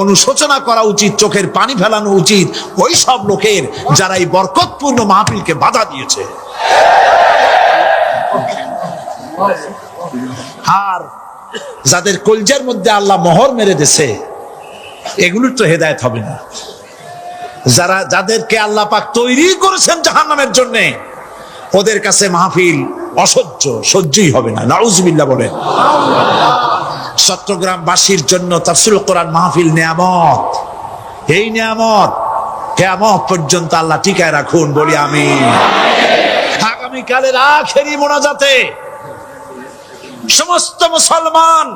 A: অনুশোচনা করা উচিত, চোখের পানি ফেলানো উচিত ওই সব লোকের যারা এই বরকতপূর্ণ মাহফিলকে বাধা দিয়েছে। আর যাদের কলজের মধ্যে আল্লাহ মোহর মেরে দিয়েছে, এগুলোর তো হেদায়েত হবে না। যাদেরকে আল্লাহ পাক তৈরি করেছেন জাহান্নামের জন্য, ওদের কাছে মাহফিল অসহ্য, সহ্যই হবে না। নাউজুবিল্লাহ বলেন। চট্টগ্রামবাসীর জন্য তাফসীরুল কোরআন মাহফিল নিয়ামত। এই নিয়ামত কিয়ামত পর্যন্ত আল্লাহ টিকায় রাখুন, বলি আমিন। আগামীকালের আখেরি মোনাজাতে সমস্ত মুসলমান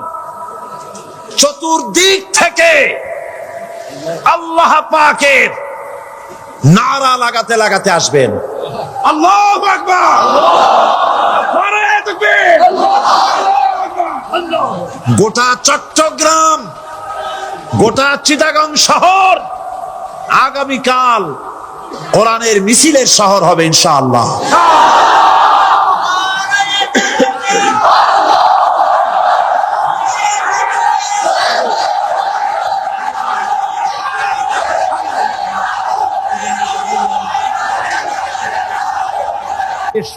A: চতুর্দিক থেকে আল্লাহ পাকের নারা লাগাতে লাগাতে আসবেন। আল্লাহু আকবার, নারায়ে তাকবীর। গোটা চট্টগ্রাম, গোটা চিটাগং শহর আগামীকাল কোরআনের মিছিলের শহর হবে ইনশাআল্লাহ।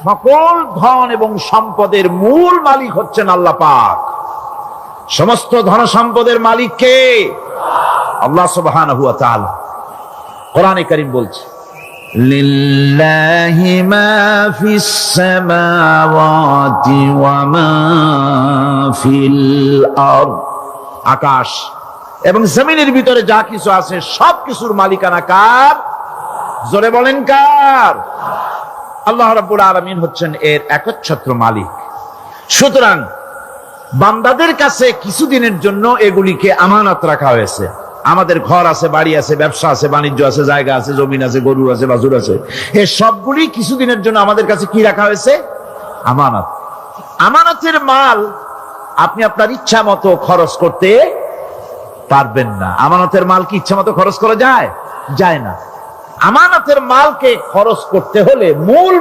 A: সকল ধন এবং সম্পদের মূল মালিক হচ্ছেন আল্লাহ পাক। সমস্ত ধন সম্পদের মালিক কে? আল্লাহ সুবহানাহু ওয়া তাআলা। কোরআনে কারীম বলছে, লিল্লাহি মা ফিস সামাওয়াতি ওয়া মা ফিল আরদ। আকাশ এবং জমিনের ভিতরে যা কিছু আছে সব কিছুর মালিকানা কার? জোরে বলেন কার? আল্লাহ রাব্বুল আলামিন হচ্ছেন এর একচ্ছত্র মালিক। সুতরাং বান্দাদের কাছে কিছুদিনের জন্য এগুলিকে আমানত রাখা হয়েছে। আমাদের ঘর আছে, বাড়ি আছে, ব্যবসা আছে, বাণিজ্য আছে, জায়গা আছে, জমিন আছে, গরু আছে, বাছুর আছে, এই সবগুলি কিছুদিনের জন্য আমাদের কাছে কি রাখা হয়েছে? আমানত। আমানতের মাল আপনি আপনার ইচ্ছা মতো খরচ করতে পারবেন না। আমানতের মাল কি ইচ্ছা মতো খরচ করা যায়? যায় না। আমানতের মালকে খরচ করতে হলে মূল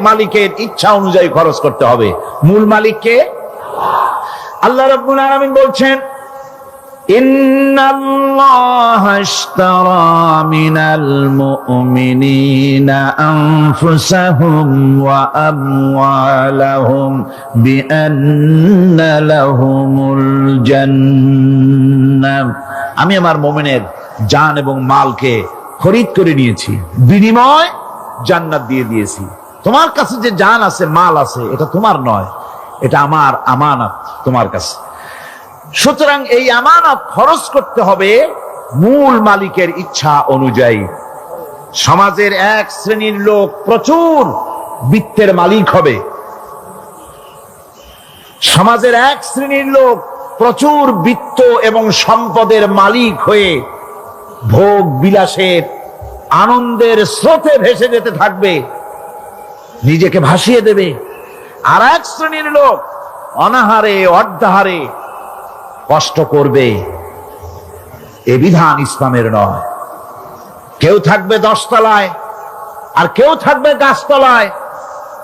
A: মালিকের ইচ্ছা অনুযায়ী খরচ করতে হবে। মূল মালিককে আল্লাহ রাব্বুল আলামিন বলছেন, ইন্নাল্লাহা আশতারা মিনাল মুমিনিনা আনফুসাহুম ওয়া আমওয়ালাহুম বিআন্না লাহুমুল জান্নাহ। আমি আমার মুমিনের জান এবং মালকে খরিদ করে নিয়েছি, বিনিময় জান্নাত দিয়ে দিয়েছি। তোমার কাছে যে জান আছে, মাল আছে, এটা তোমার নয়, এটা আমার আমানত তোমার কাছে। সুতরাং এই আমানত খরচ করতে হবে মূল মালিকের ইচ্ছা অনুযায়ী। সমাজের এক শ্রেণীর লোক প্রচুর বিত্তের মালিক হবে, সমাজের এক শ্রেণীর লোক প্রচুর বিত্ত এবং সম্পদের মালিক হয়ে ভোগ বিলাসের আনন্দের স্রোতে ভেসে যেতে থাকবে, নিজেকে ভাসিয়ে দেবে। আর এক শ্রেণীর লোক অনাহারে অর্ধাহারে কষ্ট করবে। এ বিধান ইসলামের নয়। কেউ থাকবে 10 তলায় আর কেউ থাকবে গাছতলায়,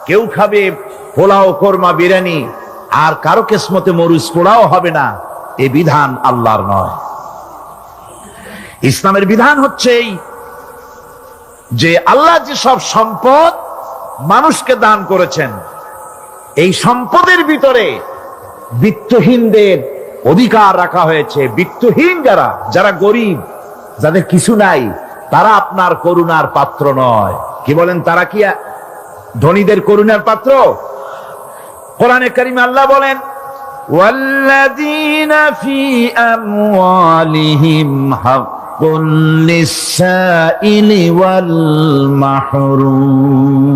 A: কেউ খাবে পোলাও, কোরমা, বিরিয়ানি, আর কারো কিসমতে মরিচ পোড়াও হবে না। এ বিধান আল্লাহর নয়। ইসলামের বিধান হচ্ছে এই যে আল্লাহ যে সব সম্পদ মানুষকে দান করেছেন, এই সম্পদের ভিতরে বিত্তহীনদের অধিকার রাখা হয়েছে। বিত্তহীন যারা গরিব, যাদের কিছু নাই, তারা আপনার করুণার পাত্র নয়। কি বলেন? তারা কি ধনীদের করুণার পাত্র? কোরআনে কারিমে আল্লাহ বলেন, ওয়াল্লাযীনা ফী আমওয়ালিহিম হাক্কুল লিস-সাইলি ওয়াল মাহরুম।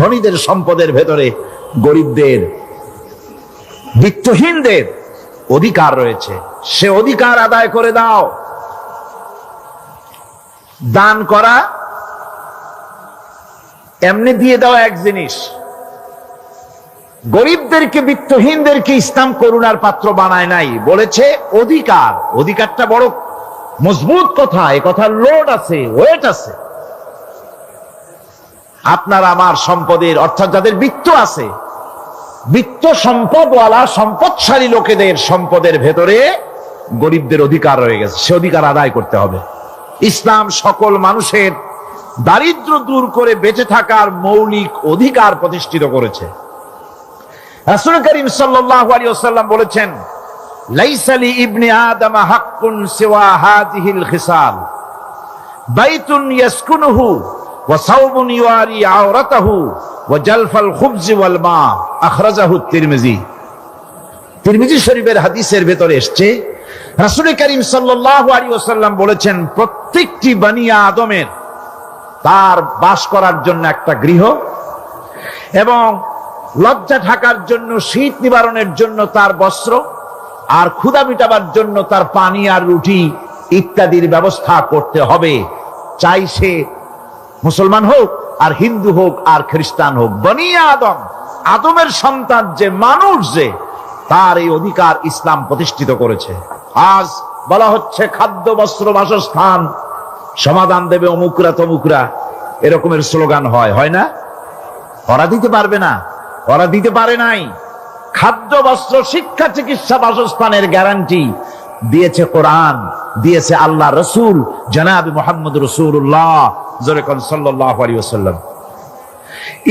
A: ধনীদের সম্পদের ভেতরে গরিবদের, বিত্তহীনদের অধিকার রয়েছে। সে অধিকার আদায় করে দাও। দান করা এমনি দিয়ে দাও এক জিনিস। গরিবদেরকে, বিত্তহীনদেরকে ইসলাম করুণার পাত্র বানায় নাই, বলেছে অধিকার। অধিকারটা বড় মজবুত কথা, এ কথার লোড আছে, ওয়েট আছে। আপনার আমার সম্পদের, অর্থাৎ যাদের বিত্ত আছে, বিত্ত সম্পদওয়ালা সম্পদশালী লোকেদের সম্পদের ভেতরে গরিবদের অধিকার রয়ে গেছে। সে অধিকার আদায় করতে হবে। ইসলাম সকল মানুষের দারিদ্র্য দূর করে বেঁচে থাকার মৌলিক অধিকার প্রতিষ্ঠিত করেছে। রাসূল করিম সাল্লাল্লাহু আলাইহি ওয়াসাল্লাম বলেছেন, লাইসা লি ইবনি আদম হাক্কুন সিওয়া হাযিহিল খিসাল, বাইতুন ইয়াসকুনুহু ওয়া সাওবুন ইউআরি আওরাতাহু ওয়া জালফাল খুবজি ওয়াল মা। আখরাজাহু তিরমিজি। তিরমিজি শরীফের হাদিসের ভেতরে এসেছে, রাসূল করিম সাল্লাল্লাহু আলাইহি ওয়াসাল্লাম বলেছেন, প্রত্যেকটি বনি আদমের তার বাস করার জন্য একটা গৃহ, এবং লজ্জা ঢাকার জন্য, শীত নিবারণের জন্য তার বস্ত্র, আর ক্ষুধা মিটাবার জন্য তার পানি আর রুটি ইত্যাদির ব্যবস্থা করতে হবে। চাই সে মুসলমান হোক, আর হিন্দু হোক, আর খ্রিস্টান হোক। বনি আদম, আদমের সন্তান যে মানুষ, যে তার এই অধিকার ইসলাম প্রতিষ্ঠিত করেছে। আজ বলা হচ্ছে খাদ্য, বস্ত্র, বাসস্থান সমাধান দেবে অমুকরা তমুকরা, এরকমের স্লোগান হয় না? ওরা দিতে পারবে না, ওরা দিতে পারে নাই। খাদ্য, বস্ত্র, শিক্ষা, চিকিৎসা, বাসস্থানের গ্যারান্টি দিয়েছে কোরআন, দিয়েছে আল্লাহ রসুল জনাব মুহাম্মদ রাসূলুল্লাহ সাল্লাল্লাহু আলাইহি ওয়াসাল্লাম।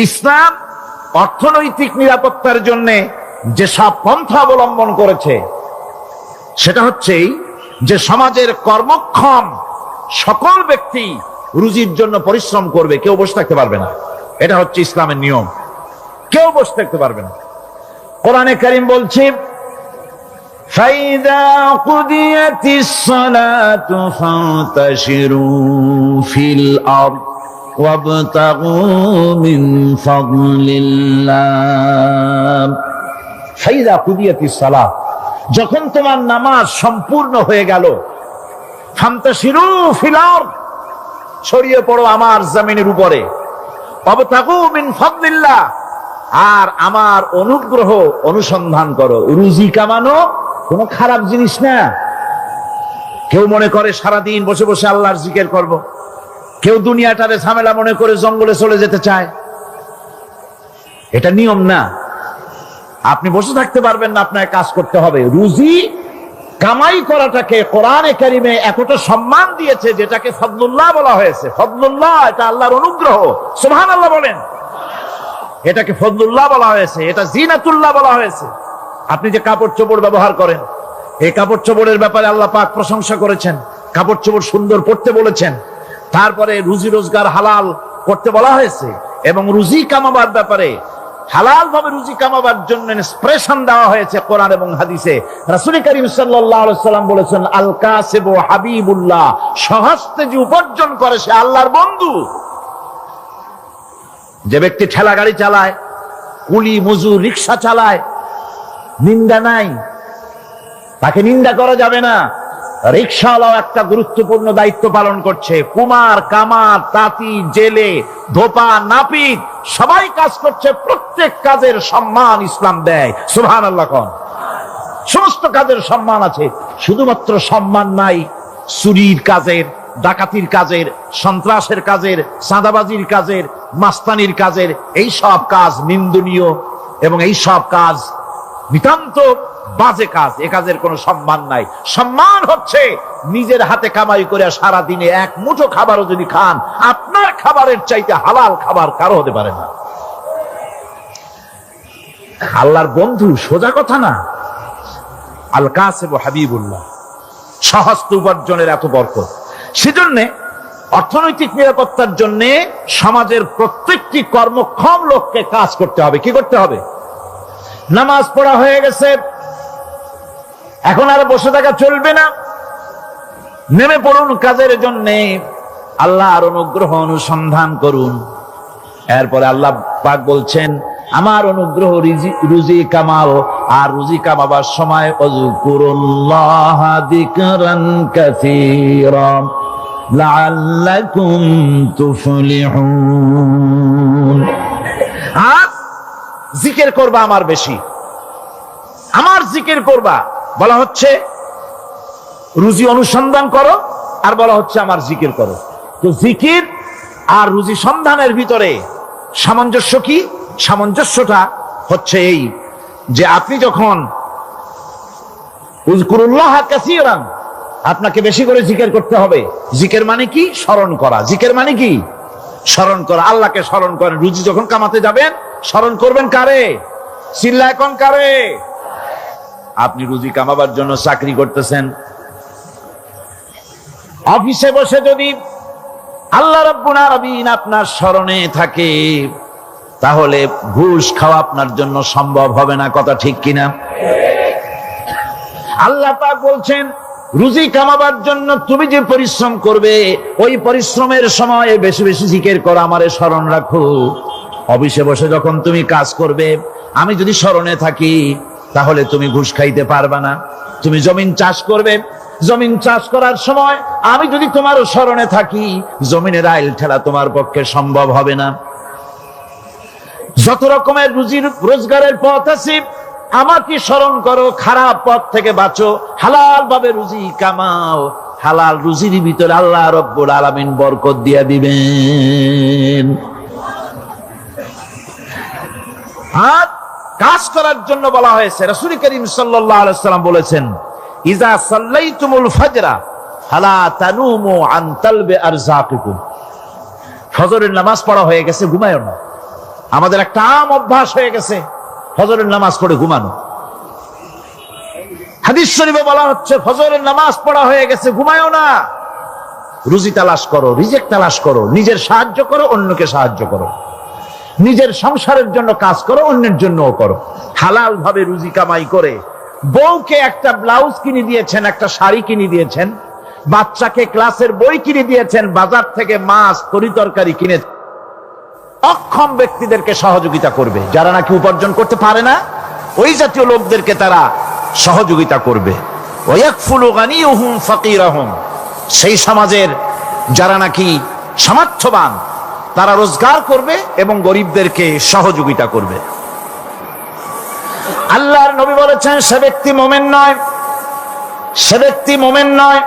A: ইসলাম অর্থনৈতিক নিরাপত্তার জন্য যে সব পন্থা অবলম্বন করেছে, সেটা হচ্ছে যে সমাজের কর্মক্ষম সকল ব্যক্তি রুজির জন্য পরিশ্রম করবে, কেউ বসে থাকতে পারবে না। এটা হচ্ছে ইসলামের নিয়ম, কেউ বসে থাকতে পারবে না। কোরআনে কারীম বলছে, ফাইদা কুদিয়াতিস সালাতু ফান্তাশিরু ফিল আরদ ওয়াবতাগু মিন ফাদলিল্লাহ। ফাইদা কুদিয়াতিস সালাত, যখন তোমার নামাজ সম্পূর্ণ হয়ে গেল, ফান্তাশিরু ফিল আরদ, ছড়িয়ে পড়ো আমার জমিনের উপরে, ওয়াবতাগু মিন ফাদলিল্লাহ, আর আমার অনুগ্রহ অনুসন্ধান করো। রুজি কামানো কোনো খারাপ জিনিস না। কেউ মনে করে সারাদিন বসে বসে আল্লাহর জিকির করব, কেউ দুনিয়াটারে ঝামেলা মনে করে জঙ্গলে চলে যেতে চায়। এটা নিয়ম না। আপনি বসে থাকতে পারবেন না, আপনাকে কাজ করতে হবে। রুজি কামাই করাটাকে কোরআনে কারিমে এতটা সম্মান দিয়েছে, যেটাকে ফদলুল্লাহ বলা হয়েছে। ফদলুল্লাহ, এটা আল্লাহর অনুগ্রহ। সুবহানাল্লাহ বলেন। এটাকে ফদলুল্লাহ বলা হয়েছে, এটা জিনাতুল্লাহ বলা হয়েছে। আপনি যে কাপড় চোপড় ব্যবহার করেন, এই কাপড় চোপড়ের ব্যাপারে আল্লাহ পাক প্রশংসা করেছেন, কাপড় চোপড় সুন্দর পড়তে বলেছেন। তারপরে রুজি রোজগার হালাল করতে বলা হয়েছে, এবং রুজি কামাবার ব্যাপারে হালাল ভাবে রুজি কামাবার জন্য ইন্সপিরেশন দেওয়া হয়েছে কোরআন এবং হাদিসে। রাসূল করিম সাল্লাল্লাহু আলাইহি সাল্লাম বলেছেন, আল কাসিবু হাবিবুল্লাহ, সহস্তে যে উপার্জন করে সে আল্লাহর বন্ধু। যে ব্যক্তি ঠেলা গাড়ি চালায়, কুলি মজুর, রিক্সা চালায়, নিন্দা নাই, তাকে নিন্দা করা যাবে না। রিক্সাওয়ালাও একটা গুরুত্বপূর্ণ দায়িত্ব পালন করছে। কুমার, কামার, তাঁতি, জেলে, ধোপা, নাপিত সবাই কাজ করছে। প্রত্যেক কাজের সম্মান ইসলাম দেয়। সুবহানাল্লাহ কোন। সমস্ত কাজের সম্মান আছে, শুধুমাত্র সম্মান নাই চুরির কাজের, ডাকাতির কাজের, সন্ত্রাসের কাজের, চাঁদাবাজির কাজের, মাস্তানির কাজের। এই সব কাজ নিন্দনীয় এবং এই সব কাজ নিতান্ত বাজে কাজ। এ কাজের কোনো সম্মান নাই। সম্মান হচ্ছে নিজের হাতে কামাই করে সারা দিনে এক মুঠো খাবারও যদি খান, আপনার খাবারের চাইতে হালাল খাবার কারো হতে পারে না। আল্লাহর বন্ধু সোজা কথা না। আল কাসিবু হাবিবুল্লাহ, সহস্ত উপার্জনের এত বরকত। সেজন্য অর্থনৈতিক নিরাপত্তার জন্য সমাজের প্রত্যেকটি কর্মক্ষম লোককে কাজ করতে হবে। কি করতে হবে? নামাজ পড়া হয়ে গেছে, এখন আর বসে থাকা চলবে না। নেমে পড়ুন কাজের জন্য, আল্লাহর অনুগ্রহ অনুসন্ধান করুন। এরপরে আল্লাহ পাক বলছেন, আমার অনুগ্রহ রুজি কামাও, আর রুজি কামাবার সময় আযকুরুল্লাহ যিকরান কাসীরা লাআল্লাকুম তুফলিহুন। আর জিকির করবা আমার বেশি, আমার জিকির করবা। বলা হচ্ছে রুজি অনুসন্ধান করো, আর বলা হচ্ছে আমার জিকির করো। তো জিকির আর রুজি সন্ধানের ভিতরে সামঞ্জস্য কি? সামঞ্জস্যটা হচ্ছে এই যে আপনি যখন উযকুরুল্লাহ কাসীরান, আপনাকে বেশি করে জিকির করতে হবে। জিকির মানে কি? স্মরণ করা। জিকির মানে কি? স্মরণ করা। আল্লাহকে স্মরণ করেন। রুজি যখন কামাতে যাবেন স্মরণ করবেন কারে? চিল্লায় কোন কারে? আপনি রুজি কামাবার জন্য চাকরি করতেছেন, অফিসে বসে যদি আল্লাহ রাব্বুল আলামিন আপনার স্মরণে থাকে, তাহলে ঘুষ খাওয়া আপনার জন্য সম্ভব হবে না। কথা ঠিক কিনা? আল্লাহ পাক বলছেন, রুজি কামাবার জন্য তুমি যে পরিশ্রম করবে, ওই পরিশ্রমের সময় বেশি বেশি জিকির করো, আমারে স্মরণ রাখো। অফিসে বসে যখন তুমি কাজ করবে, আমি যদি স্মরণে থাকি, তাহলে তুমি ঘুষ খাইতে পারবা না। তুমি জমিন চাষ করবে, জমিন চাষ করার সময় আমি যদি তোমার স্মরণে থাকি, জমিনের আইল ঠেলা তোমার পক্ষে সম্ভব হবে না। যত রকমের রুজির রোজগারের পথ আছে, আমাকে স্মরণ করো, খারাপ পথ থেকে বাঁচো, হালাল ভাবে রুজি কামাও, হালাল রুজির ভিতরে আল্লাহ রব্বুল আলামিন বরকত দিয়ে দিবেন। আর কাজ করার জন্য বলা হয়েছে। রাসূল করিম সাল্লাল্লাহু আলাইহি ওয়াসাল্লাম বলেছেন, ইজা সাল্লাইতুমুল ফাজরা ফালা তানুমু আন তালবি আরযাকিকুম। ফজরের নামাজ পড়া হয়ে গেছে, ঘুমায়ও না। আমাদের একটা আম অভ্যাস হয়ে গেছে ফজরের নামাজ পড়ে ঘুমানো। হাদিস শরীফে বলা হচ্ছে, ফজরের নামাজ পড়া হয়ে গেছে, ঘুমায়ও না। রুজি তালাশ করো, রিজিক তালাশ করো, নিজের সাহায্য করো, অন্যকে সাহায্য করো, নিজের সংসারের জন্য কাজ করো, অন্যের জন্যও করো। হালাল ভাবে রুজি কামাই করে বউকে একটা ব্লাউজ কিনে দিয়েছেন, একটা শাড়ি কিনে দিয়েছেন, বাচ্চাকে ক্লাসের বই কিনে দিয়েছেন, বাজার থেকে মাছ তরিতরকারি কিনে। অক্ষম ব্যক্তিদেরকে সহযোগিতা করবে, যারা নাকি উপার্জন করতে পারে না, ওই জাতীয় লোকদেরকে তারা সহযোগিতা করবে। ওয়াকফুলু গানিয়ুহুম ফাকিরাহুম, সেই সমাজের যারা নাকি সামর্থ্যবান তারা রোজগার করবে এবং গরিবদেরকে সহযোগিতা করবে। আল্লাহর নবী বলেছেন, সে ব্যক্তি মুমিন নয়, সে ব্যক্তি মুমিন নয়,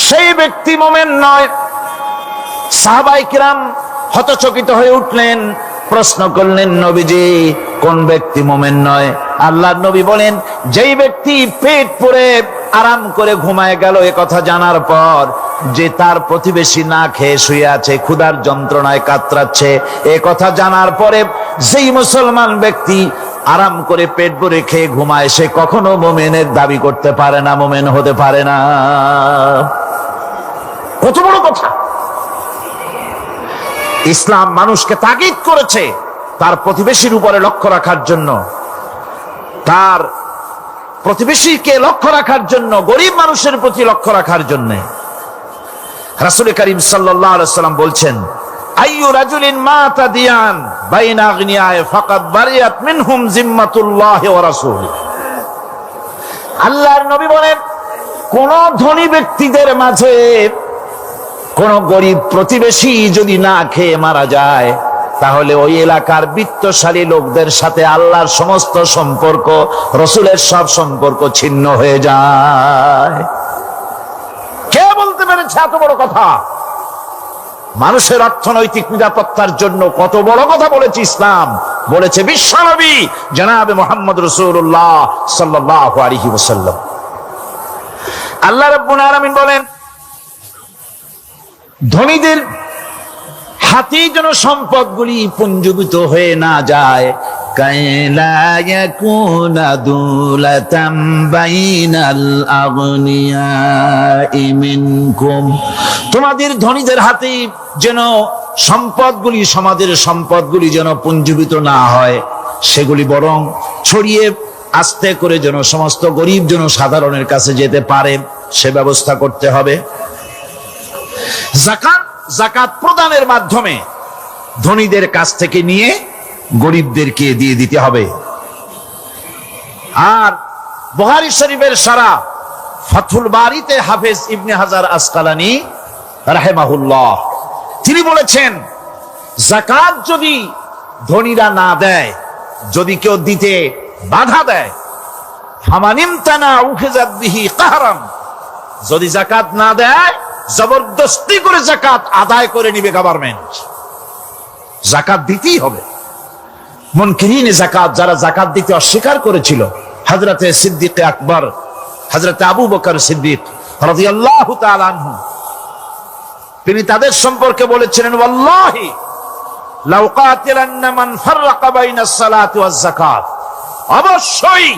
A: সেই ব্যক্তি মুমিন নয়। সাহাবায়ে কিরাম হতচকিত হয়ে উঠলেন, প্রশ্ন করলেন, নবীজি কোন ব্যক্তি মুমিন নয়? আল্লাহর নবী বলেন, যেই ব্যক্তি পেট পুরে আরাম করে ঘুমায় গেল এ কথা জানার পর, যে তার প্রতিবেশী না খেয়ে শুয়ে আছে, ক্ষুধার যন্ত্রণায় কাতরাচ্ছে, এ কথা জানার পরে যেই মুসলমান ব্যক্তি আরাম করে পেট ভরে খেয়ে ঘুমায়, সে কখনো মুমিনের দাবি করতে পারে না, মুমিন হতে পারে না। কত বড় কথা! ইসলাম মানুষকে তাগিদ করেছে তার প্রতিবেশীর উপরে লক্ষ্য রাখার জন্য, তার প্রতিবেশীকে লক্ষ্য রাখার জন্য, গরিব মানুষের প্রতি লক্ষ্য রাখার জন্য। রাসূল করিম সাল্লাল্লাহু আলাইহি ওয়াসাল্লাম বলছেন, আইয়ু রাজুলিন মাতা দিয়ান বাইনা আগনিয়ায়ে ফাকাদ বারিয়াত মিনহুম জিম্মাতুল্লাহি ওয়া রাসূলিহি। আল্লাহর নবী বলেন, কোন ধনী ব্যক্তিদের মাঝে কোন গরিব প্রতিবেশী যদি না খেয়ে মারা যায়, তাহলে ওই এলাকার বিত্তশালী লোকদের সাথে আল্লাহর সমস্ত সম্পর্ক, রসুলের সব সম্পর্ক ছিন্ন হয়ে যায়। কে বলতে পেরেছে এত বড় কথা? মানুষের অর্থনৈতিক নিরাপত্তার জন্য কত বড় কথা বলেছে ইসলাম, বলেছে বিশ্বনবী জনাবে মুহাম্মদ রাসূলুল্লাহ সাল্লাল্লাহু আলাইহি ওয়াসাল্লাম। আল্লাহ রাব্বুল আলামিন বলেন, ধনীদের হাতে যেন সম্পদগুলি পুঞ্জীভূত হয়ে না যায়, কাইলা ইয়াকুনা দুলাতাম বাইনাল আগনিয়াই মিনকুম। তোমাদের ধনীদের হাতে যেন সম্পদগুলি, সমাজের সম্পদগুলি যেন পুঞ্জীভূত না হয়, সেগুলি বরং ছড়িয়ে আস্তে করে যেন সমস্ত গরিব যেন সাধারণের কাছে যেতে পারে, সে ব্যবস্থা করতে হবে। যাকাত প্রদানের মাধ্যমে ধনীদের কাছ থেকে নিয়ে গরিবদেরকে দিয়ে দিতে হবে। আর বুখারী শরীফের সারা ফাথুল বারীতে হাফেজ ইবনে হাজার আসকালানী রাহিমাহুল্লাহ তিনি বলেছেন, যাকাত যদি ধনীরা না দেয়, যদি কেউ দিতে বাধা দেয়, ফামানিমতানা উখিযাত বিহি কাহরান, যদি যাকাত না দেয় জবরদস্তি করে যাকাত আদায় করে নিবে গভর্নমেন্ট। যাকাত দিতেই হবে। মুনকিরিন যাকাত, যারা যাকাত দিতে অস্বীকার করেছিল, হযরতে সিদ্দিক আকবর, হযরতে আবু বকর সিদ্দিক রাদিয়াল্লাহু তাআলা আনহু, তিনি তাদের সম্পর্কে বলেছিলেন, ওয়াল্লাহি লাউ কাতিলান্না মান ফাররাকা বাইনাস সালাতি ওয়াজ যাকাত, অবশ্যই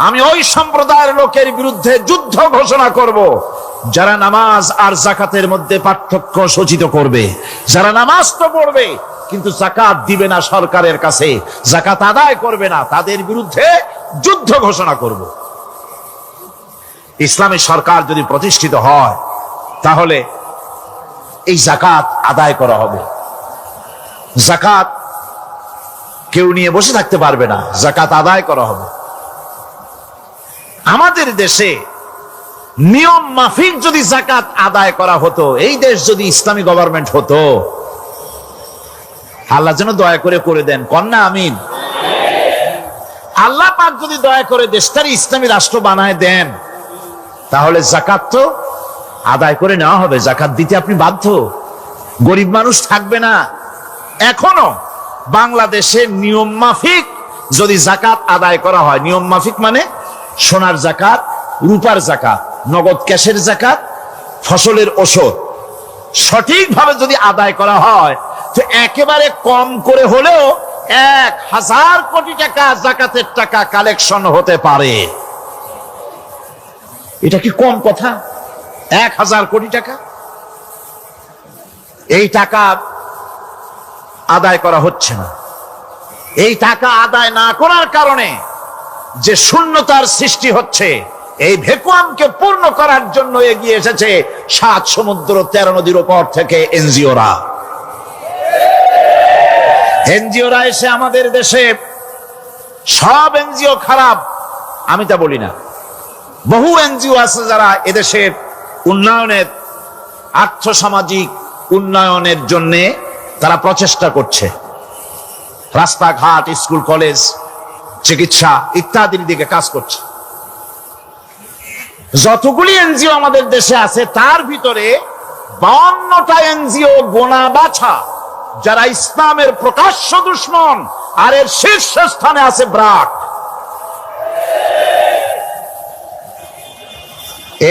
A: আমি ওই সম্প্রদায়ের লোকের বিরুদ্ধে যুদ্ধ ঘোষণা করব যারা নামাজ আর যাকাতের মধ্যে পার্থক্য সূচিত করবে। যারা নামাজ তো পড়বে কিন্তু যাকাত দিবে না সরকারের কাছে, যাকাত আদায় করবে না, তাদের বিরুদ্ধে যুদ্ধ ঘোষণা করব। ইসলামী সরকার যদি প্রতিষ্ঠিত হয়, তাহলে এই যাকাত আদায় করা হবে। যাকাত কেউ নিয়ে বসে থাকতে পারবে না, যাকাত আদায় করা হবে। আমাদের দেশে নিয়ম মাফিক যদি যাকাত আদায় করা হতো, এই দেশ যদি ইসলামী গভর্নমেন্ট হতো, আল্লাহ যেন দয়া করে করে দেন, কন্যা আমিন। আল্লাহ পাক যদি দয়া করে দেশটার ইসলামী রাষ্ট্র বানায় দেন, তাহলে যাকাত তো আদায় করে নেওয়া হবে, জাকাত দিতে আপনি বাধ্য, গরিব মানুষ থাকবে না। এখনো বাংলাদেশের নিয়ম মাফিক যদি জাকাত আদায় করা হয়, নিয়ম মাফিক মানে সোনার জাকাত, রূপার জাকাত, নগদ ক্যাশের জাকাত, ফসলের ওষুধ সঠিকভাবে যদি আদায় করা হয়, তো একেবারে কম করে হলেও 1000 কোটি টাকা জাকাতের টাকা কালেকশন হতে পারে। এটা কি কম কথা? 1000 কোটি টাকা, এই টাকা আদায় করা হচ্ছে না। এই টাকা আদায় না করার কারণে যে শূন্যতার সৃষ্টি হচ্ছে, এই ভ্যাকুয়ামকে পূর্ণ করার জন্য এগিয়ে এসেছে 7 সমুদ্র 13 নদীর উপর থেকে এনজিওরা। এনজিওরা এসে আমাদের দেশে, সব এনজিও খারাপ আমি তা বলি না, বহু এনজিও আছে যারা এদেশের উন্নয়নের, আর্থসামাজিক উন্নয়নের জন্য তারা প্রচেষ্টা করছে, রাস্তাঘাট, স্কুল কলেজ, চিকিৎসা ইত্যাদির দিকে কাজ করছে। যতগুলি এনজিও আমাদের দেশে আছে তার ভিতরে 52টা এনজিও গোনা বাছা যারা ইসলামের প্রকাশ্য দুশমন, আর এর শীর্ষস্থানে আছে ব্র্যাক।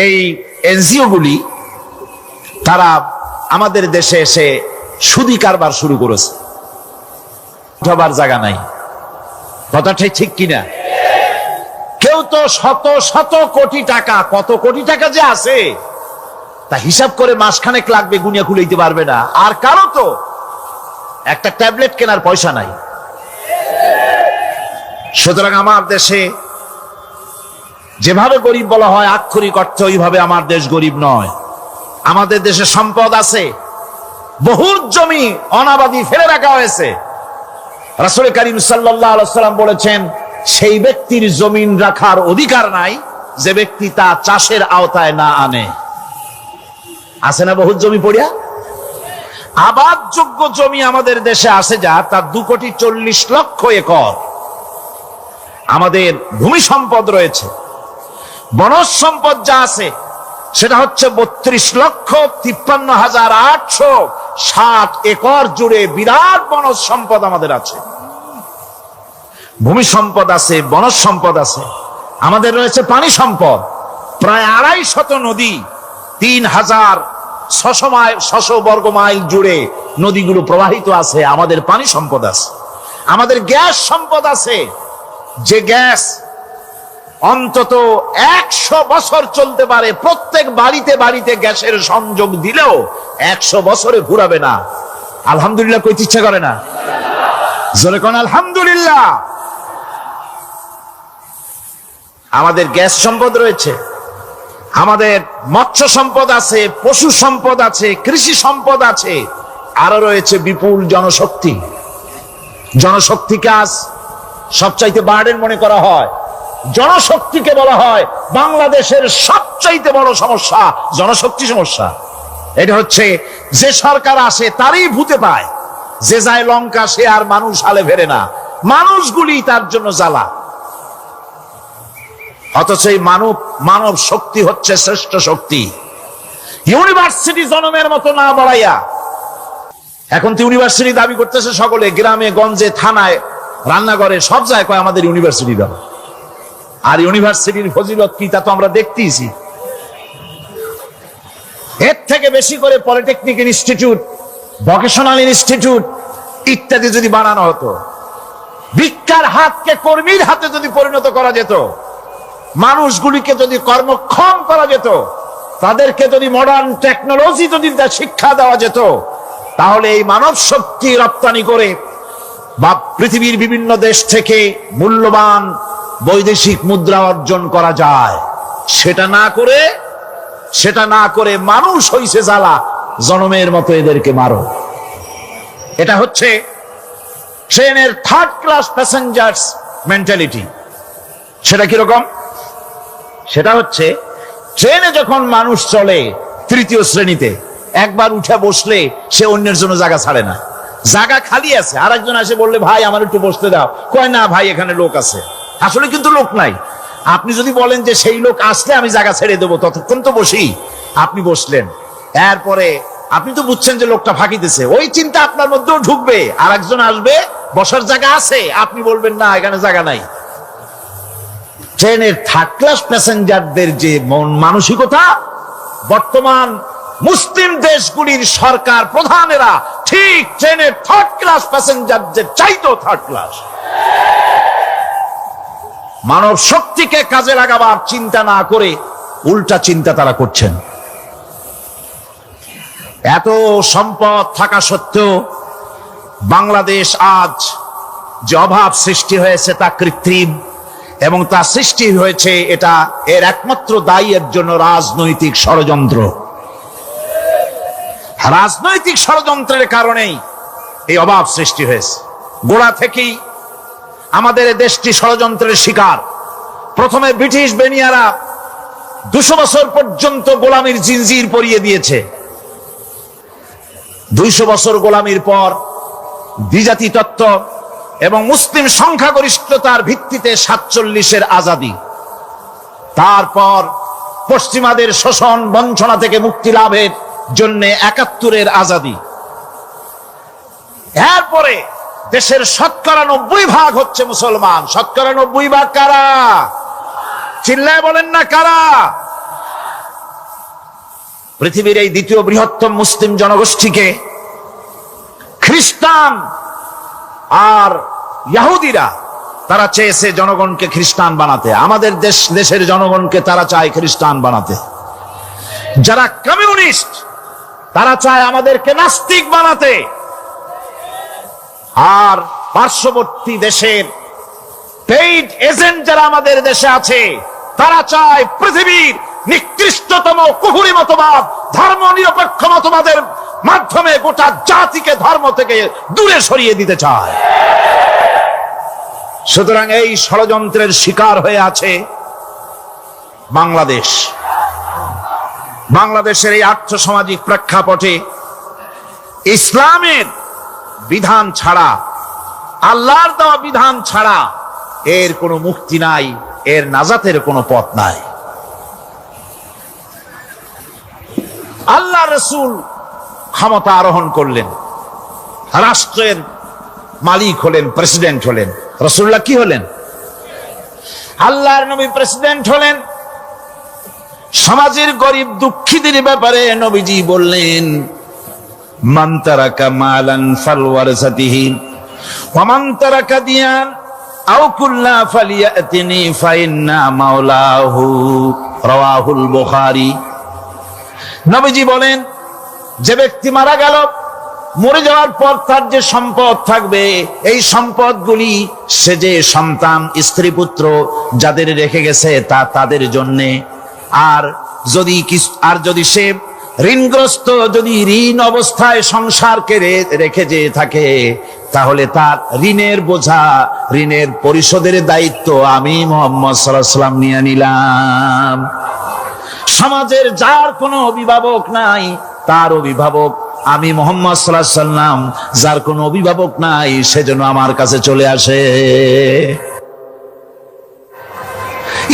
A: এই এনজিও গুলি তারা আমাদের দেশে এসে সুদি কারবার শুরু করেছে, উঠাবার জায়গা নাই। কথাটাই ঠিক কিনা? কেউ তো শত শত কোটি টাকা, কত কোটি টাকা যে আছে তা হিসাব করে মাসখানেক লাগবে, গুনিয়া খুলাইতে পারবে না। আর কারো তো একটা ট্যাবলেট কেনার পয়সা নাই। সুতরাং আমার দেশে যেভাবে গরিব বলা হয় আক্ষরিক অর্থে ওইভাবে আমার দেশ গরিব নয়। আমাদের দেশে সম্পদ আছে, বহুত জমি অনাবাদি ফেলে রাখা হয়েছে। রাসূল করিম সাল্লাল্লাহু আলাইহি ওয়াসাল্লাম বলেছেন, সেই ব্যক্তির জমিন রাখার অধিকার নাই যে ব্যক্তি তা চাষের আওতায় না আনে। আছে না বহুত জমি পড়িয়া? আবাদযোগ্য জমি আমাদের দেশে আছে যা, তার 2,40,00,000 একর। আমাদের ভূমি সম্পদ রয়েছে, বনজ সম্পদ যা আছে সেটা হচ্ছে 32,53,860 একর জুড়ে বিরাট বনজ সম্পদ আমাদের আছে। ভূমি সম্পদ আছে, বনজ সম্পদ আছে। আমাদের রয়েছে পানি সম্পদ, প্রায় 250 নদী, 3,600 বর্গ মাইল জুড়ে নদীগুলো প্রবাহিত আছে। আমাদের পানি সম্পদ আছে। আমাদের গ্যাস সম্পদ আছে, যে গ্যাস অন্তত 100 বছর চলতে পারে। প্রত্যেক বাড়িতে বাড়িতে গ্যাসের সংযোগ দিলেও 100 বছরে ঘুরাবে না। আলহামদুলিল্লাহ কইতে ইচ্ছা করে না? জোরে কোন আলহামদুলিল্লাহ। আমাদের গ্যাস সম্পদ রয়েছে, আমাদের মৎস্য সম্পদ আছে, পশু সম্পদ আছে, কৃষি সম্পদ আছে, আরো রয়েছে বিপুল জনশক্তি। জনশক্তিকে আজ সবচাইতে বার্ডেন মনে করা হয়। জনশক্তিকে বলা হয় বাংলাদেশের সবচাইতে বড় সমস্যা, জনশক্তি সমস্যা। এটা হচ্ছে যে সরকার আসে তারই ভূতে পায়, যে যায় লঙ্কা সে আর মানুষ হালে ফেরে না, মানুষগুলি তার জন্য জ্বালা। অথচ এই মানব শক্তি হচ্ছে শ্রেষ্ঠ শক্তি। ইউনিভার্সিটি জনমের মতো না বাড়াইয়া, এখন তো ইউনিভার্সিটি দাবি করতেছে সকলে, গ্রামে গঞ্জে থানায় রান্নাঘরে সব জায়গায় কয় আমাদের ইউনিভার্সিটি দাও। আর ইউনিভার্সিটির ফজিলত কি তা তো আমরা দেখতেইছি। এর থেকে বেশি করে পলিটেকনিক ইনস্টিটিউট, ভোকেশনাল ইনস্টিটিউট ইত্যাদি যদি বানানো হতো, ভিক্ষার হাতকে কর্মীর হাতে যদি পরিণত করা যেত, মানুষগুলিকে যদি কর্মক্ষম করা যেত, তাদেরকে যদি মডার্ন টেকনোলজি যদি শিক্ষা দেওয়া যেত, তাহলে এই মানব শক্তি রপ্তানি করে বা পৃথিবীর বিভিন্ন দেশ থেকে মূল্যবান বৈদেশিক মুদ্রা অর্জন করা যায়। সেটা না করে মানুষ হইছে জ্বালা, জনমের মতো এদেরকে মারো। এটা হচ্ছে ট্রেনের 3rd ক্লাস প্যাসেঞ্জার্স মেন্টালিটি। সেটা কিরকম? সেটা হচ্ছে ট্রেনে যখন মানুষ চলে 3য় শ্রেণীতে, একবার উঠে বসলে সে অন্যের জন্য জায়গা ছাড়ে না। জায়গা খালি আছে, আর একজন এসে বললে ভাই আমার একটু বসতে দাও, কয় না ভাই এখানে লোক আছে। আসলে কিন্তু লোক নাই। আপনি যদি বলেন যে সেই লোক আসলে আমি জায়গা ছেড়ে দেবো, ততক্ষণ তো বসি। আপনি বসলেন, এরপরে আপনি তো বুঝছেন যে লোকটা ফাঁকি দিছে, ওই চিন্তা আপনার মধ্যেও ঢুকবে, আর একজন আসবে, বসার জায়গা আছে, আপনি বলবেন না এখানে জায়গা নাই। ট্রেনের থার্ড ক্লাস প্যাসেঞ্জারদের যে মন মানসিকতা, বর্তমান মুসলিম দেশগুলির সরকার প্রধানেরা ঠিক ট্রেনের থার্ড ক্লাস প্যাসেঞ্জারদের চাইতেও থার্ড ক্লাস। মানব শক্তিকে কাজে লাগাবার চিন্তা না করে উল্টা চিন্তা তারা করছেন। এত সম্পদ থাকা সত্ত্বেও বাংলাদেশ আজ যে অভাব সৃষ্টি হয়েছে তা কৃত্রিম, এবং তা সৃষ্টি হয়েছে এটা এর একমাত্র দায়ী এর জন্য রাজনৈতিক ষড়যন্ত্র। রাজনৈতিক ষড়যন্ত্রের কারণেই এই অভাব সৃষ্টি হয়েছে। গোড়া থেকেই আমাদের দেশটি ষড়যন্ত্রের শিকার। প্রথমে ব্রিটিশ বেনিয়ারা 200 বছর পর্যন্ত গোলামির জিনজির পরিয়ে দিয়েছে। 200 বছর গোলামির পর দ্বিজাতি তত্ত্ব এবং মুসলিম সংখ্যাগরিষ্ঠতার ভিত্তিতে 47-এর আজাদি, তারপর পশ্চিমাদের শোষণ বঞ্চনা থেকে মুক্তি লাভের জন্য 71-এর আজাদি, এরপরে দেশের 90% হচ্ছে মুসলমান। 90% কারা? চিল্লায় বলেন না কারা? পৃথিবীর এই দ্বিতীয় বৃহত্তম মুসলিম জনগোষ্ঠীকে খ্রিস্টান আর ইহুদিরা তারা চেয়েছে জনগণকে খ্রিস্টান বানাতে। আমাদের দেশের জনগণকে তারা চায় খ্রিস্টান বানাতে। যারা কমিউনিস্ট তারা চায় আমাদেরকে নাস্তিক বানাতে। আর পার্শ্ববর্তী দেশের পেইড এজেন্ট যারা আমাদের দেশে আছে তারা চায় পৃথিবীর নিকৃষ্টতম কুফরি মতবাদ, ধর্ম নিরপেক্ষ মতবাদের মাধ্যমে গোটা জাতিকে ধর্ম থেকে দূরে সরিয়ে দিতে চায়। সুতরাং এই ষড়যন্ত্রের শিকার হয়ে আছে বাংলাদেশ। বাংলাদেশের এই আর্থসামাজিক প্রেক্ষাপটে ইসলামের বিধান ছাড়া, আল্লাহর দেওয়া বিধান ছাড়া এর কোনো মুক্তি নাই, এর নাজাতের কোনো পথ নাই। আল্লাহ রাসূল ক্ষমতা আরোহণ করলেন, রাষ্ট্রের মালিক হলেন, প্রেসিডেন্ট হলেন। রাসূলুল্লাহ কি হলেন? আল্লাহর নবী প্রেসিডেন্ট হলেন। সমাজের গরিব দুঃখীদের ব্যাপারে নবীজি বললেন, মান তারাকা মালান ফালওয়ারসাতিহি ওয়া মান তারাকা দিয়ান আও কুল্লা ফালিয়াতিনি ফাইন্না মাওলাহু, রাওয়াহুল বুখারী। নবীজি বলেন, যে ব্যক্তি মারা গেল, মরে যাওয়ার পর তার যে সম্পদ থাকবে, এই সম্পদগুলি সে যে সন্তান, স্ত্রী, পুত্র যাদের রেখে গেছে তা তাদের জন্যে। আর যদি সে ঋণগ্রস্ত, যদি ঋণ অবস্থায় সংসারকে রেখে যে থাকে, তাহলে তার ঋণের বোঝা, ঋণের পরিশোধের দায়িত্ব আমি মুহাম্মদ সাল্লাল্লাহু আলাইহি ওয়াসাল্লাম নিয়ে নিলাম। সমাজের যার কোনো অভিভাবক নাই, তার অভিভাবক আমি মুহাম্মদ সাল্লাল্লাহু আলাইহি ওয়াসাল্লাম। যার কোনো অভিভাবক নাই, সেজন্য আমার কাছে চলে আসে।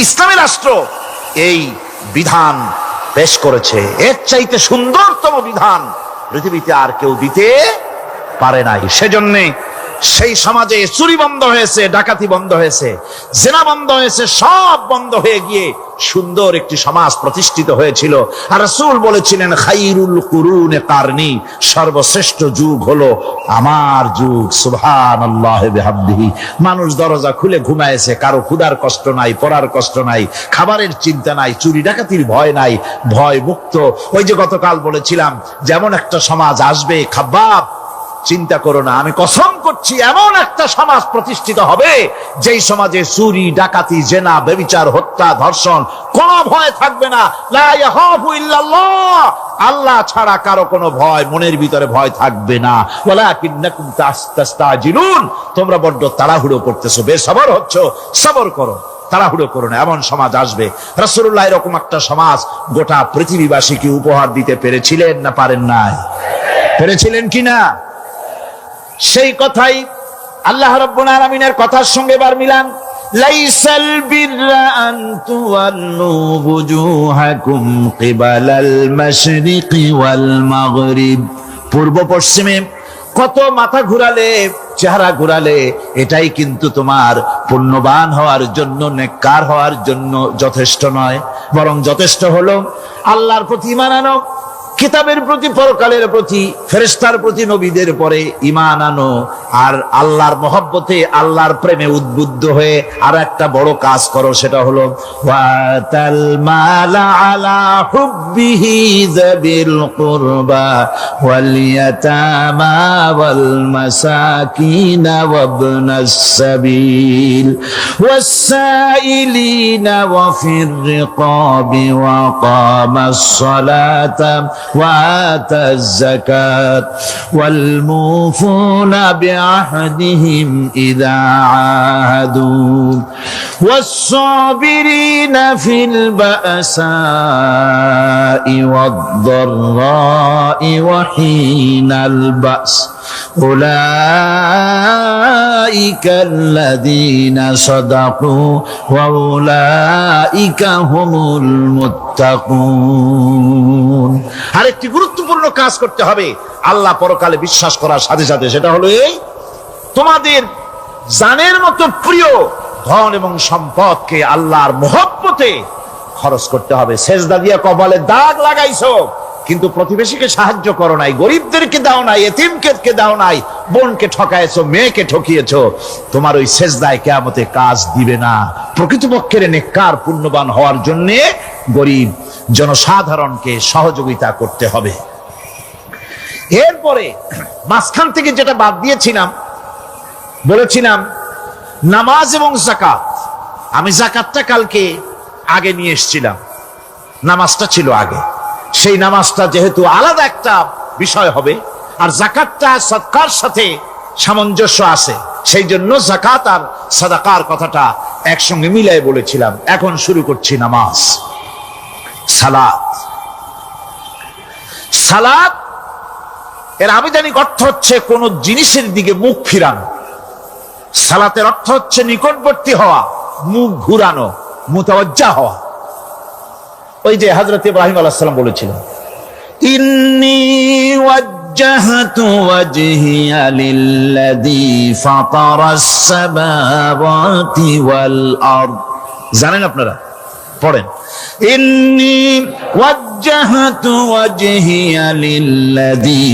A: ইসলামী রাষ্ট্র এই বিধান পেশ করেছে। এর চাইতে সুন্দরতম বিধান পৃথিবীতে আর কেউ দিতে পারে নাই। সেজন্য সেই সমাজে চুরি বন্ধ হয়েছে, ডাকাতি বন্ধ হয়েছে, জেনা বন্ধ হয়েছে, সব বন্ধ হয়ে গিয়ে সুন্দর একটি সমাজ প্রতিষ্ঠিত হয়েছিল। আর রাসূল বলেছিলেন, খাইরুল কুরুনে কারনি, সর্বশ্রেষ্ঠ যুগ হলো আমার যুগ। সুবহানাল্লাহ বিহামদিহি। মানুষ দরজা খুলে ঘুমায়েছে, কারো ক্ষুধার কষ্ট নাই, পড়ার কষ্ট নাই, খাবারের চিন্তা নাই, চুরি ডাকাতির ভয় নাই, ভয় মুক্ত। ওই যে গতকাল বলেছিলাম, যেমন একটা সমাজ আসবে, খাব্বাব চিন্তা করো না, আমি কসম করছি এমন একটা সমাজ প্রতিষ্ঠিত হবে যেই সমাজে চুরি, ডাকাতি, জেনা, ব্যভিচার, হত্যা, ধর্ষণ কোনো ভয় থাকবে না। লা ইয়াখাফু ইল্লাল্লাহ, আল্লাহ ছাড়া কারো কোনো ভয়, মনের ভিতরে ভয় থাকবে না। ওয়ালাকিন্নাকুম তাস্তাজিলুন, তোমরা বড্ড তাড়াহুড়ো করতেছো, বেসবর হচ্ছো, সবর করো, তাড়াহুড়ো করো না। এমন সমাজ আসবে। রাসূলুল্লাহ এরকম একটা সমাজ গোটা পৃথিবীবাসীকে উপহার দিতে পেরেছিলেন না পারেন নাই? পেরেছিলেন কিনা? সেই কথাই আল্লাহ রাব্বুল আলামিনের কথার সঙ্গে বার মিলান। লাইসাল বিররা আন তুওয়াল্লু বুজুহাকুম কিবালাল মাশরিকি ওয়াল মাগরিব। পূর্ব পশ্চিমে কত মাথা ঘুরালে, চেহারা ঘুরালে এটাই কিন্তু তোমার পুণ্যবান হওয়ার জন্য, নেককার হওয়ার জন্য যথেষ্ট নয়। বরং যথেষ্ট হলো আল্লাহর প্রতি ঈমান আনো, কিতাবের প্রতি, পরকালের প্রতি, ফেরেশতার প্রতি, নবীদের পরে ঈমান আনো। আর আল্লাহর মহব্বতে, আল্লাহর প্রেমে উদ্বুদ্ধ হয়ে আর একটা বড় কাজ করো, সেটা হলো ওয়াতাল মালা আলা হুব্বিহি যাবিল কুরবা ওয়াল ইয়াতামা ওয়াল মাসাকিন ওয়াবনাস সাবিল ওয়াস-সাইলিনা ওয়া ফির রিকাবি ওয়া কামাস সালাতা وآتى الزكاة والموفون بعهدهم إذا عاهدوا والصابرين في البأساء والضراء وحين البأس أولئك الذين صدقوا وأولئك هم المتقون। আরেকটি গুরুত্বপূর্ণ কাজ করতে হবে আল্লাহ পরকালে বিশ্বাস করার সাথে সাথে, সেটা হলো এই, তোমাদের জানের মতো প্রিয় ধন এবং সম্পদকে আল্লাহর মহব্বতে খরচ করতে হবে। সেজদা দিয়ে কপালে দাগ লাগাইছো কিন্তু প্রতিবেশীকে সাহায্য করো নাই, গরিবদেরকে দাও নাই, এতিমকে দাও নাই, বোনকে ঠকাইছো, মেয়েকে ঠকিয়েছো, তোমার ওই সেজদায় কিয়ামতে কাজ দিবে না। প্রকৃতপক্ষের নেককার পুণ্যবান হওয়ার জন্য গরিব জনসাধারণকে সহযোগিতা করতে হবে। এরপরে মাঝখান থেকে যেটা বাদ দিয়েছিলাম, বলেছিলাম নামাজ এবং যাকাত। আমি যাকাতটা কালকে আগে নিয়ে এসেছিলাম, নামাজটা ছিল আগে। সেই নামাজটা যেহেতু আলাদা একটা বিষয় হবে আর যাকাতটা সদকার সাথে সামঞ্জস্য আছে, সেই জন্য যাকাত আর সাদাকার কথাটা একসঙ্গে মিলাই বলেছিলাম। এখন শুরু করছি নামাজ। সালাত, সালাত এর আবিধানিক অর্থ হচ্ছে কোন জিনিসের দিকে মুখ ফিরানো। সালাতের অর্থ হচ্ছে নিকটবর্তী হওয়া, মুখ ঘুরানো, মুতাওয়াজ্জা হওয়া। ওই যে হযরত ইব্রাহিম আলাইহিস সালাম বলেছিলেন, ইন্নী ওয়াজ্জাহতু ওয়াজহিয়া লিল্লাযী ফাতারাস সামাওয়াতি ওয়াল আরদ। জানেন আপনারা? পড়েন, ইন্নী ওয়াজ্জাহতু ওয়াজহিয়া লিল্লাযী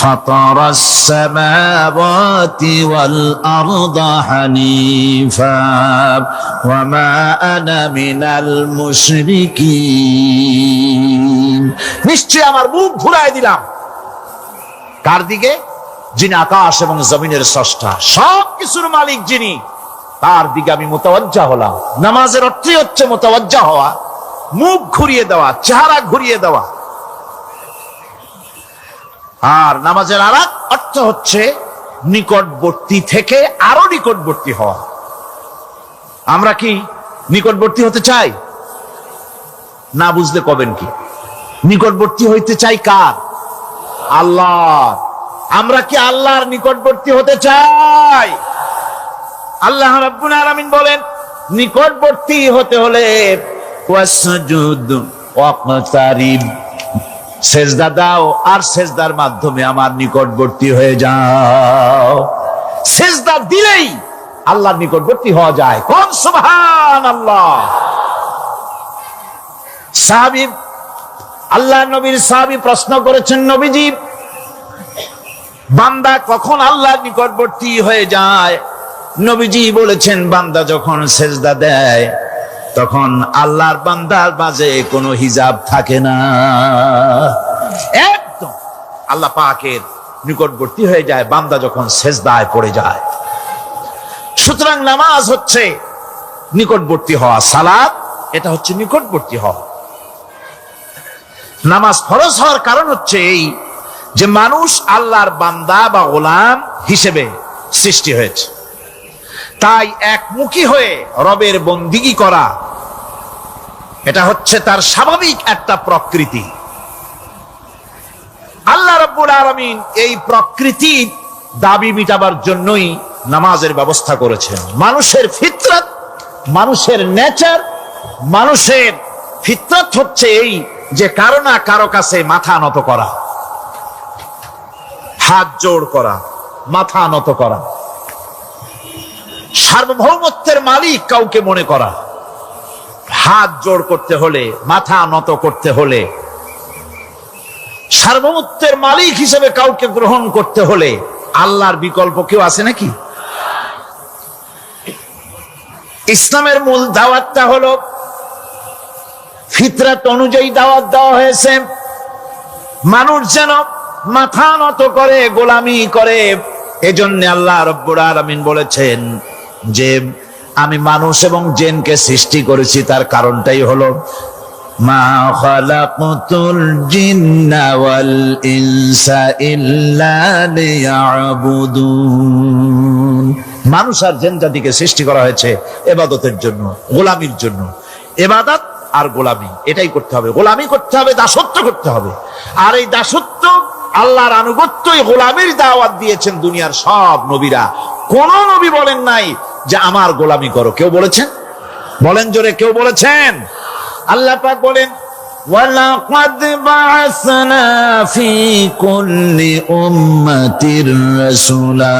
A: ফাতারাস সামাওয়াতি ওয়াল আরদা হানিফা ওয়া মা আনা মিনাল মুশরিকিন। নিশ্চয় আমার মুখ ঘুরায় দিলাম কার দিকে? যিনি আকাশ এবং জমিনের স্রষ্টা, সব কিছুর মালিক যিনি, তার দিকে আমি মুতাওয়াজ্জা হলাম। নামাজের অর্থই হচ্ছে মুতাওয়াজ্জা হওয়া, মুখ ঘুরিয়ে দেওয়া, চেহারা ঘুরিয়ে দেওয়া। আর নামাজের আরেক অর্থ হচ্ছে নিকটবর্তী থেকে আরো নিকটবর্তী হওয়া। আমরা কি নিকটবর্তী হতে চাই? না বুঝলে কবেন কি? নিকটবর্তী হইতে চাই কার? আল্লাহ। আমরা কি আল্লাহর নিকটবর্তী হতে চাই? আল্লাহ রাব্বুল আলামিন বলেন, নিকটবর্তী হতে হলে ওয়াসজুদ ওয়াকতারিব, সেজদা দাও আর সেজদার মাধ্যমে আমার নিকটবর্তী হয়ে যাও। সেজদা দিলেই আল্লাহর নিকটবর্তী হওয়া যায়। কোন সুবহানাল্লাহ। সাহাবী, আল্লাহ নবীর সাহাবী প্রশ্ন করেছেন, নবীজি বান্দা কখন আল্লাহর নিকটবর্তী হয়ে যায়? নবীজি বলেছেন, বান্দা যখন সেজদা দেয় তখন আল্লাহর বান্দার মাঝে কোনো হিজাব থাকে না, একদম আল্লাহ পাকের নিকটবর্তী হয়ে যায় বান্দা যখন সেজদায় পড়ে যায়। সুতরাং নামাজ হচ্ছে নিকটবর্তী হওয়া, সালাত এটা হচ্ছে নিকটবর্তী হওয়া। নামাজ ফরজ হওয়ার কারণ হচ্ছে এই যে মানুষ আল্লাহর বান্দা বা গোলাম হিসেবে সৃষ্টি হয়েছে, তাই একমুখী হয়ে রবের বন্দিগি করা এটা হচ্ছে তার স্বাভাবিক একটা প্রকৃতি। আল্লাহ রাব্বুল আলামিন এই প্রকৃতির দাবি মিটাবার জন্যই নামাজের ব্যবস্থা করেছেন। মানুষের ফিতরত মানুষের নেচার, মানুষের ফিতরত হচ্ছে এই যে কারো না কারো কাছে মাথা নত করা, হাত জোড় করা, মাথা নত করা, সার্বভৌমত্বের মালিক কাউকে মনে করা। হাত জোড় করতে হলে, মাথা নত করতে হলে, সার্বভৌমত্বের মালিক হিসেবে কাউকে গ্রহণ করতে হলে আল্লাহর বিকল্প কেউ আছে নাকি? ইসলামের মূল দাওয়াতটা হলো ফিতরাত অনুযায়ী দাওয়াত দেওয়া হয়েছে, মানুষ যেন মাথা নত করে, গোলামি করে। এজন্য আল্লাহ রাব্বুল আলামিন বলেছেন যে আমি মানুষ এবং জিনকে সৃষ্টি করেছি, তার কারণটাই হলো মা খালাকতুল জিন্না ওয়াল ইনসা ইল্লা লিয়াবুদুন। মানুষ আর জিন জাতিকে সৃষ্টি করা হয়েছে ইবাদতের জন্য, গোলামির জন্য। ইবাদত আর গোলামি এটাই করতে হবে, গোলামি করতে হবে, দাসত্ব করতে হবে। আর এই দাসত্ব, আল্লাহর আনুগত্য, এই গোলামির দাওয়াত দিয়েছেন দুনিয়ার সব নবীরা। কোন নবী বলেন নাই যে আমার গোলামি করো। কেউ বলেছেন? বলেন জোরে, কেউ বলেছেন? আল্লাহ পাক বলেন ওয়ালাকাদ বা'আসনা ফি কুল্লি উম্মাতির রাসূলা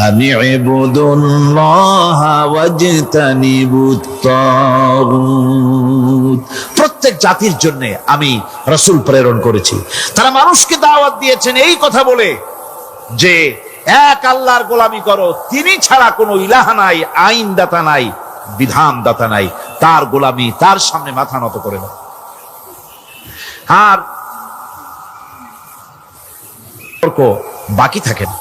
A: আন ইবুদুল্লাহা ওয়াজতানিবুত তাগুত। প্রত্যেক জাতির জন্য আমি রাসূল প্রেরণ করেছি, তারা মানুষকে দাওয়াত দিয়েছেন এই কথা বলে যে এক আল্লাহর গোলামি করো, তিনি ছাড়া কোনো ইলাহ নাই, আইনদাতা নাই, বিধানদাতা নাই, তার গোলামি, তার সামনে মাথা নত করে না। আর বাকি থাকে না।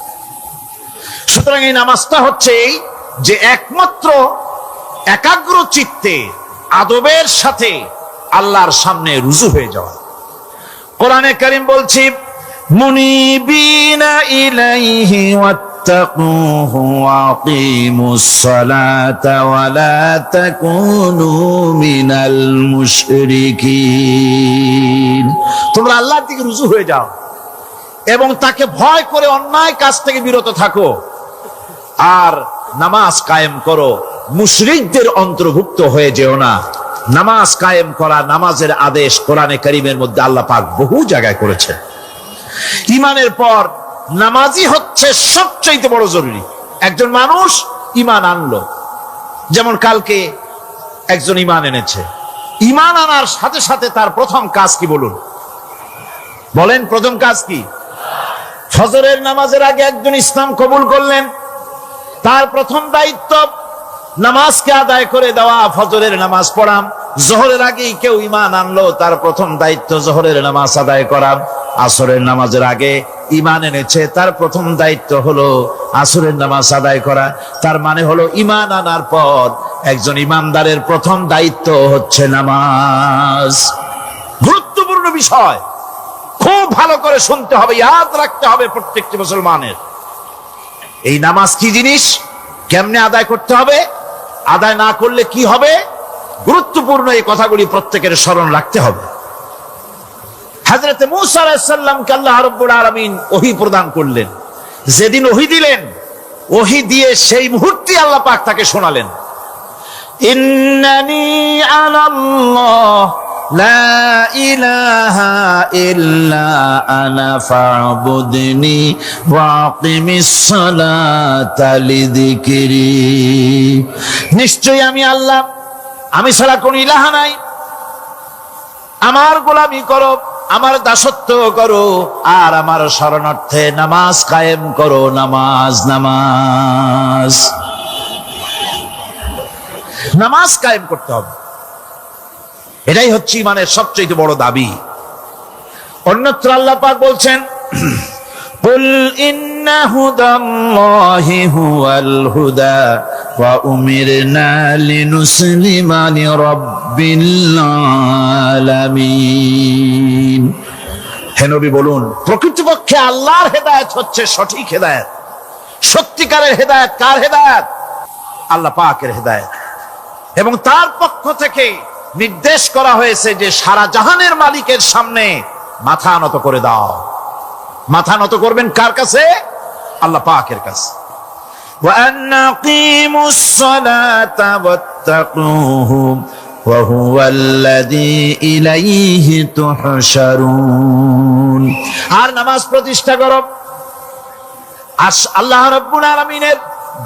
A: সুতরাং এই নামাজটা হচ্ছে এই যে একমাত্র একাগ্র চিত্তে আদবের সাথে আল্লাহর সামনে রুজু হয়ে যাওয়া। কোরআনে কারীম বলছি মুনিবিনা ইলাইহি ওয়াত্তাকুহু ওয়াকিমুস সালাতা ওয়া লা তাকুনু মিনাল মুশরিকিন। তোমরা আল্লাহর দিকে রুজু হয়ে যাও এবং তাকে ভয় করে অন্যায় কাজ থেকে বিরত থাকো, আর নামাজ কায়েম করো, মুশরিকদের অন্তর্ভুক্ত হয়ে যেও না। নামাজ কায়েম করা, নামাজের আদেশ কোরআনে কারীমের মধ্যে আল্লাহ পাক বহু জায়গায় করেছেন। ঈমানের পর নামাজই হচ্ছে সবচেয়ে বড় জরুরি। একজন মানুষ ঈমান আনলো, যেমন কালকে একজন ঈমান এনেছে, ঈমান আনার সাথে সাথে তার প্রথম কাজ কি বলুন? বলেন প্রথম কাজ কি? ফজরের নামাজের আগে একজন ইসলাম কবুল করলেন, তার প্রথম দায়িত্ব নামাজকে আদায় করে দেওয়া, ফজরের নামাজ পড়া। জোহরের আগেই কেউ ঈমান আনলো, তার প্রথম দায়িত্ব জোহরের নামাজ আদায় করা। আসরের নামাজের আগে ঈমান এনেছে, তার প্রথম দায়িত্ব হলো আসরের নামাজ আদায় করা। তার মানে হলো ঈমান আনার পর একজন ঈমানদারের প্রথম দায়িত্ব হচ্ছে নামাজ। গুরুত্বপূর্ণ বিষয়, খুব ভালো করে শুনতে হবে, ইয়াদ রাখতে হবে প্রত্যেকটি মুসলমানের। এই নামাজ কি জিনিস, কেমনে আদায় করতে হবে, আদায় না করলে কি হবে, গুরুত্বপূর্ণ এই কথাগুলি প্রত্যেকের স্মরণ রাখতে হবে। হযরত মূসা আলাইহিস সালামকে আল্লাহ রাব্বুল আলামিন ওহী প্রদান করলেন। যেদিন ওহী দিলেন, ওহী দিয়ে সেই মুহূর্তে আল্লাহ পাক তাকে শোনালেন ইন্নানি আনাল্লাহ লা ইলাহা ইল্লা আনা ফা'বুদনি ওয়া আকিমিস সালাতা লিযিকরি। নিশ্চয়ই আমি আল্লাহ, আমি ছাড়া কোনো ইলাহ নাই, আমার গোলামি করো, আমার দাসত্ব করো, আর আমার শরণার্থে নামাজ কায়েম করো। নামাজ নামাজ নামাজ কায়েম করতে হবে, এটাই হচ্ছে ইমানের সবচেয়ে বড় দাবি। অন্যত্র আল্লাহ পাক বলছেন কুল ইন্না হুদাল্লাহি হুয়াল হুদা ওয়া উমিরনা লিনুসলিমা লিরাব্বিল আলামিন। হে নবী বলুন, প্রকৃতপক্ষে আল্লাহর হেদায়েত হচ্ছে সঠিক হেদায়েত। সত্যিকারের হেদায়েত কার হেদায়েত? আল্লাহ পাকের হেদায়েত। এবং তার পক্ষ থেকে নির্দেশ করা হয়েছে যে সারা জাহানের মালিকের সামনে মাথা নত করে দাও। মাথা নত করবেন কার কাছে? আল্লাহ পাকের কাছে। وأن أقيموا الصلاة واتقوه وهو الذي إليه تحشرون। আর নামাজ প্রতিষ্ঠা করো আল্লাহ রাব্বুল আলামিনের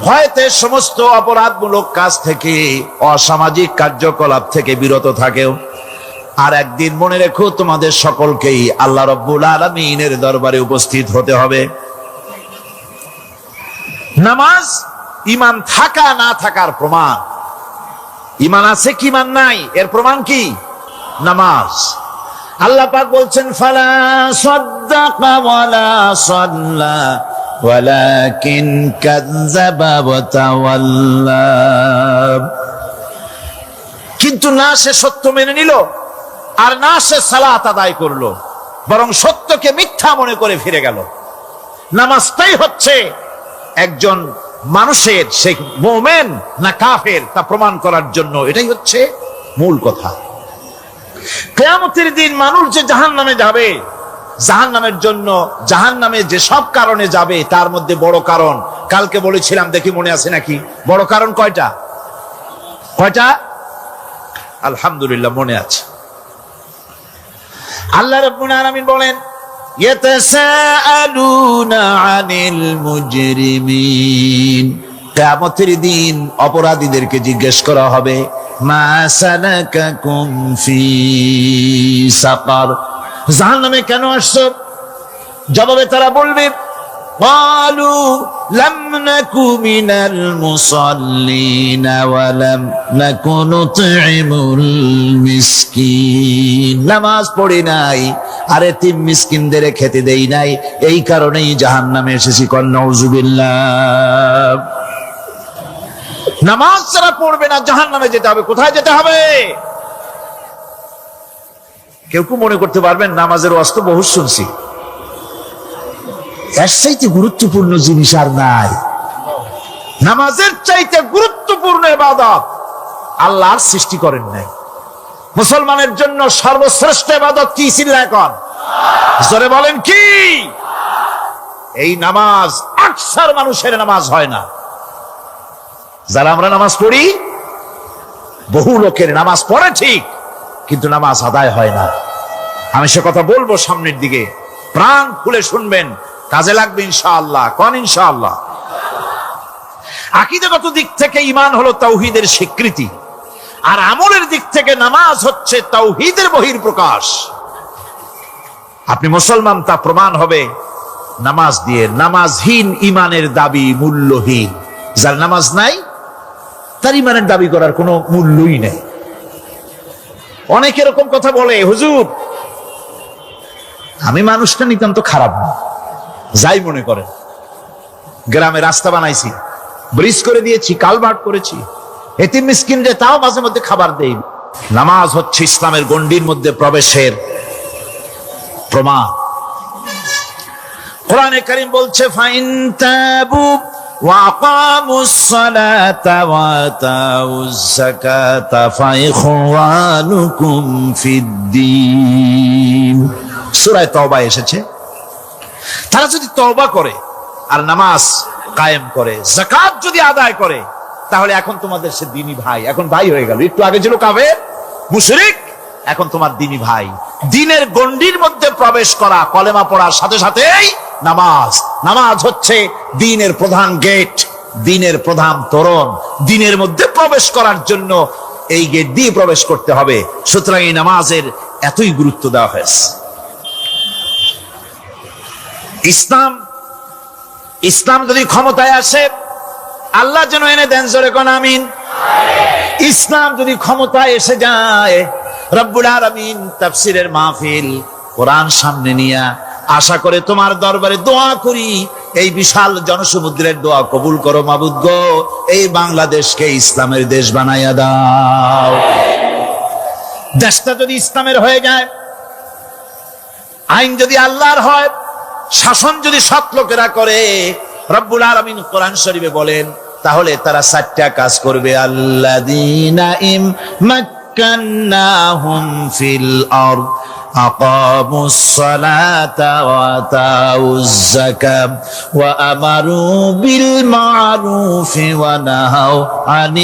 A: ভয়তে সমস্ত অপরাধমূলক কাজ থেকে, অসামাজিক কার্যকলাপ থেকে বিরত থাকেও। আর একদিন মনে রেখো, তোমাদের সকলকেই আল্লাহ রাব্বুল আলামিনের দরবারে উপস্থিত হতে হবে। নামাজ ঈমান থাকা না থাকার প্রমাণ। ঈমান আছে কি ঈমান নাই এর প্রমাণ কি? নামাজ। আল্লাহ পাক বলছেন, ফালা সাদ্দাকা ওয়ালা সাল্লা ওয়ালাকিন কাযযাবা ওয়া তাওয়াল্লা। কিন্তু না সে সত্য মেনে নিল, আর না সে সালাত আদায় করলো, বরং সত্যকে মিথ্যা মনে করে ফিরে গেল। নামাজটাই হচ্ছে একজন মানুষের, সে মুমিন না কাফের তা প্রমাণ করার জন্য। এটাই হচ্ছে মূল কথা। কিয়ামতের দিন মানুষ যে জাহান্নামে যাবে, জাহান্নামের জন্য, জাহান্নামে যে সব কারণে যাবে তার মধ্যে বড় কারণ, কালকে বলেছিলাম, দেখি মনে আছে নাকি, বড় কারণ কয়টা? কয়টা? আলহামদুলিল্লাহ মনে আছে। আল্লাহ রাব্বুল আলামিন বলেন, ইয়াতাসাআলুনা আনিল মুজরিমিন। কিয়ামতের দিন অপরাধীদেরকে জিজ্ঞেস করা হবে, মা সালাকাকুম ফি সাকার, জাহান্নামে কেন আসছো? জবাবে তারা বলবে, ক্বালু লাম নাকু মিনাল মুসাল্লিন ওয়া লাম নাকু নুতঈমুল মিসকিন। নামাজ পড়ি নাই, আর এতিম মিসকিনদের খেতে দেই নাই, এই কারণেই জাহান্নামে এসেছি। কল নাউযুবিল্লাহ। নামাজ যারা পড়বে না জাহান্নামে যেতে হবে। কোথায় যেতে হবে? কেউ কেউ মনে করতে পারবেন নামাজের ওয়াজ তো বহু শুনছি, এর চাইতে গুরুত্বপূর্ণ জিনিস আর নাই। নামাজের চাইতে গুরুত্বপূর্ণ ইবাদত আল্লাহর সৃষ্টি করেন নাই। মুসলমানের জন্য সর্বশ্রেষ্ঠ ইবাদত কি? চিল্লায় কন, জোরে বলেন কি? এই নামাজ আকসার মানুষের নামাজ হয় না। যারা আমরা নামাজ পড়ি, বহু লোকের নামাজ পড়ে ঠিক, কিন্তু নামাজ আদায় হয় না। আমি সে কথা বলবো সামনের দিকে, প্রাণ খুলে শুনবেন, কাজে লাগবে ইনশাআল্লাহ। কোন ইনশাআল্লাহ? আকীদাগত দিক থেকে ঈমান হলো তাওহীদের স্বীকৃতি, আর আমলের দিক থেকে নামাজ হচ্ছে তাওহীদের বহিঃপ্রকাশ। আপনি মুসলমান তা প্রমাণ হবে নামাজ দিয়ে। নামাজহীন ঈমানের দাবি মূল্যহীন। যার নামাজ নাই তার ঈমানের দাবি করার কোনো মূল্যই নেই। অনেক এরকম কথা বলে, হুজুর আমি মানুষটা নিতান্ত খারাপ না, যাই মনে করেন, গ্রামে রাস্তা বানাইছি, ব্রিজ করে দিয়েছি, কালভার্ট করেছি, এতিম মিসকিনদের তাও মাঝে মধ্যে খাবার দেই। নামাজ হচ্ছে ইসলামের গণ্ডির মধ্যে প্রবেশের প্রমাণ। কোরআনে কারীম বলছে, ফাইন তাবু ওয়া আকামুস সালাতা ওয়া আতাউজ যাকাতা ফাইখওয়ানুকুম ফিদ্দীন। সূরা তাওবা এসেছে। তারা যদি তওবা করে আর নামাজ কায়েম করে, যাকাত যদি আদায় করে, তাহলে এখন তোমাদের সে দ্বীনি ভাই, এখন ভাই হয়ে গেল। একটু আগে ছিল কাফের মুশরিক, এখন তোমার দ্বীনি ভাই। দ্বীনের গণ্ডির মধ্যে প্রবেশ করা, কলেমা পড়ার সাথে সাথেই নামাজ। নামাজ হচ্ছে দ্বীনের প্রধান গেট, দ্বীনের প্রধান তোরণ। দ্বীনের মধ্যে প্রবেশ করার জন্য এই গেট দিয়ে প্রবেশ করতে হবে। সুতরাং এই নামাজের এতই গুরুত্ব দেওয়া হয়েছে। ইসলাম যদি ক্ষমতায় আসে, আল্লাহ যেন এনে দেন, জোরে কোন আমিন। ইসলাম যদি ক্ষমতায় এসে যায়, রব্বুল আলামিন তাফসীরের মাহফিল, কোরআন সামনে নিয়া আশা করে তোমার দরবারে দোয়া করি, এই বিশাল জনসমুদ্রের দোয়া কবুল করো মাবুদ গো, এই বাংলাদেশকে ইসলামের দেশ বানাইয়া দাও। দেশটা যদি ইসলামের হয়ে যায়, আইন যদি আল্লাহর হয়, শাসন যদি সৎ লোকেরা করে, রব্বুল আলামিন কোরআন শরীফে বলেন, তাহলে তারা 4টা কাজ করবে। আল্লাযীনা ইম মাক্কান্নাহুম ফিল আরদ أقاموا الصلاة وآتوا الزكاة وأمروا بالمعروف ونهوا عن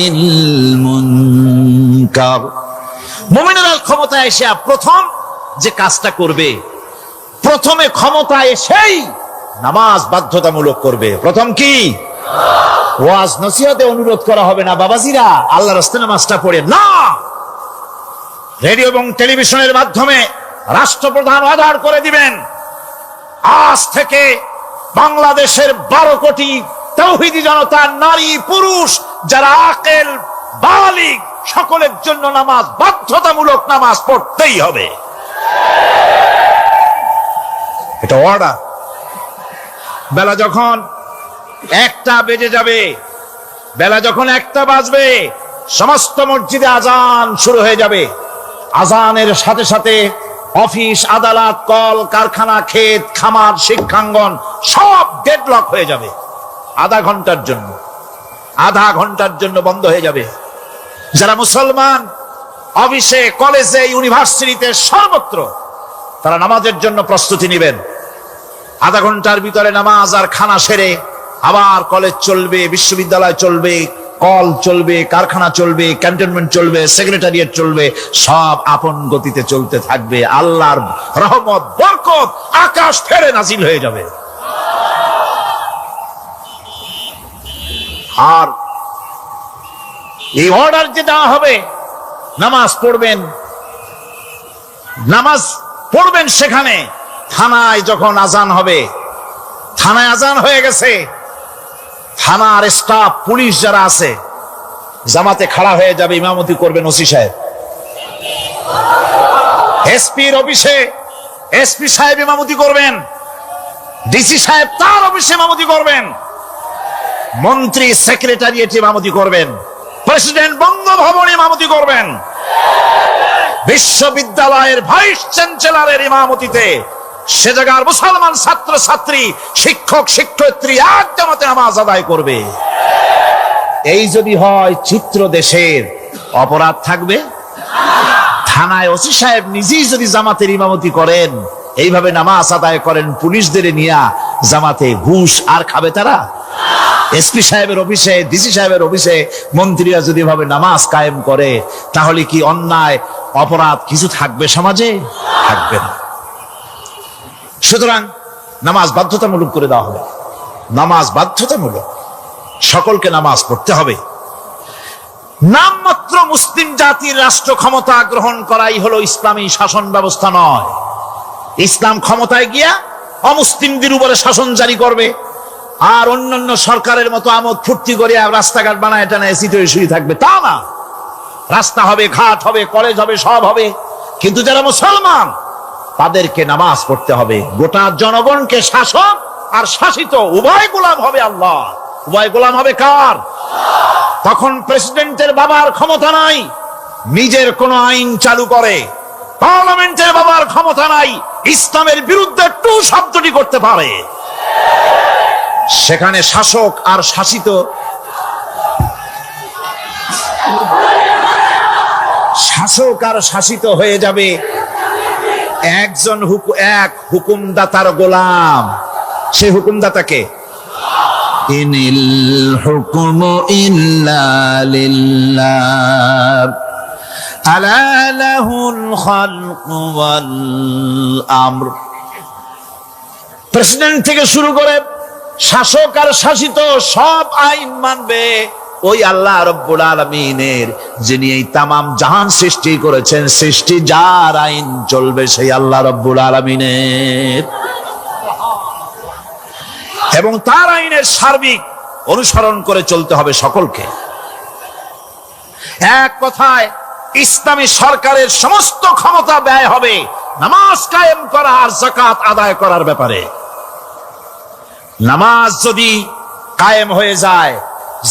A: المنكر। মুমিনেরা ক্ষমতায় এসে প্রথম যে কাজটা করবে, প্রথমে ক্ষমতায় এসেই নামাজ বাধ্যতামূলক করবে। প্রথম কি? ওয়াজ নসিহতে অনুরোধ করা হবে না, বাবাজিরা আল্লাহর রাস্তায় নামাজটা পড়ে না। রেডিও এবং টেলিভিশনের মাধ্যমে রাষ্ট্রপ্রধান অর্ডার করে দিবেন, আজ থেকে বাংলাদেশের 12 কোটি তাওহীদি জনতা, নারী পুরুষ যারা আকেল বালিগ, সকলের জন্য নামাজ বাধ্যতামূলক, নামাজ পড়তেই হবে। এটা অর্ডার। বেলা যখন 1টা বেজে যাবে, বেলা যখন 1টা বাজবে, সমস্ত মসজিদে আজান শুরু হয়ে যাবে। আজানের সাথে সাথে অফিস, আদালত, কল কারখানা, ক্ষেত খামার, শিক্ষাঙ্গন সব ডেডলক হয়ে যাবে। আধা ঘন্টার জন্য বন্ধ হয়ে যাবে। যারা মুসলমান অফিসে, কলেজে, ইউনিভার্সিটিতে, সর্বত্র তারা নামাজের জন্য প্রস্তুতি নেবেন। আধা ঘন্টার ভিতরে নামাজ আর খানা সেরে আবার কলেজ চলবে, বিশ্ববিদ্যালয় চলবে, কল চলবে, কারখানা চলবে, ক্যান্টনমেন্ট চলবে, সেক্রেটারিয়েট চলবে, সব আপন গতিতে চলতে থাকবে। আল্লাহর রহমত, বরকত আকাশ ফেরে নাজিল হয়ে যাবে। আর এই অর্ডার যে দেওয়া হবে, নামাজ পড়বেন, নামাজ পড়বেন সেখানে। থানায় যখন আজান হবে, থানায় আজান হয়ে গেছে, থানার স্টাফ, পুলিশ যারা আছে জামাতে খাড়া হয়ে যাবে, ইমামতি করবেন ওসি সাহেব। এসপির অফিসে এসপি সাহেব ইমামতি করবেন, ডিসি সাহেব তার অফিসে ইমামতি করবেন, মন্ত্রী সেক্রেটারিয়েট ইমামতি করবেন, প্রেসিডেন্ট বঙ্গভবনে ইমামতি করবেন, বিশ্ববিদ্যালয়ের ভাইস চ্যান্সেলরের ইমামতিতে সে জায়গার মুসলমান ছাত্র ছাত্রী, শিক্ষক শিক্ষয়িত্রী এক জামাতে নামাজ আদায় করবে। এই যদি হয় চিত্র দেশের, অপরাধ থাকবে? থানায় ওসি সাহেব নিজেই যদি জামাতের ইমামতি করেন, এইভাবে নামাজ আদায় করেন পুলিশদের নিয়ে জামাতে, ঘুষ আর খাবে তারা? এসপি সাহেবের অফিসে, ডিসি সাহেবের অফিসে মন্ত্রীরা যদি ভাবে নামাজ কায়েম করে, তাহলে কি অন্যায় অপরাধ কিছু থাকবে সমাজে? থাকবে না। সুতরাং নামাজ বাধ্যতামূলক করে দেওয়া হবে। নামাজ বাধ্যতামূলক, সকলকে নামাজ পড়তে হবে। নামমাত্র মুসলিম জাতির রাষ্ট্র ক্ষমতা গ্রহণ করাই হলো ইসলামী শাসন ব্যবস্থা নয়। ইসলাম ক্ষমতায় গিয়া অমুসলিমদের উপরে শাসন জারি করবে, আর অন্যান্য সরকারের মতো আমোদ ফুর্তি করে রাস্তাঘাট বানায় এটা না এসিতে শুয়ে থাকবে, তা না। রাস্তা হবে, ঘাট হবে, কলেজ হবে, সব হবে, কিন্তু যারা মুসলমান তাদেরকে নামাজ পড়তে হবে। গোটা জনগণকে শাসক আর শাসিত উভয় গোলাম হবে আল্লাহ। উভয় গোলাম হবে কার? তখন প্রেসিডেন্টের বাবার ক্ষমতা নাই নিজের কোন আইন চালু করে, পার্লামেন্টের বাবার ক্ষমতা নাই ইসলামের বিরুদ্ধে টু শব্দটি করতে পারে। সেখানে শাসক আর শাসিত, শাসক আর শাসিত হয়ে যাবে একজন এক হুকুমদাতার গোলাম। সে হুকুমদাতাকে ইনিল হুকুমু ইল্লা লিল্লাহ আলা লাহুল খালকু ওয়াল আমর। প্রেসিডেন্ট থেকে শুরু করে শাসক আর শাসিত সব আইন মানবে ওই আল্লাহ রব্বুল আলামিনের, যিনি এই তামাম জাহান সৃষ্টি করেছেন। সৃষ্টি যার আইন চলবে সেই আল্লাহ রব্বুল আলামিনের, এবং তার আইনের সার্বিক অনুসরণ করে চলতে হবে সকলকে। এক কথায় ইসলামী সরকারের সমস্ত ক্ষমতা ব্যয় হবে নামাজ কায়েম করা আর যাকাত আদায় করার ব্যাপারে। নামাজ যদি কায়েম হয়ে যায়,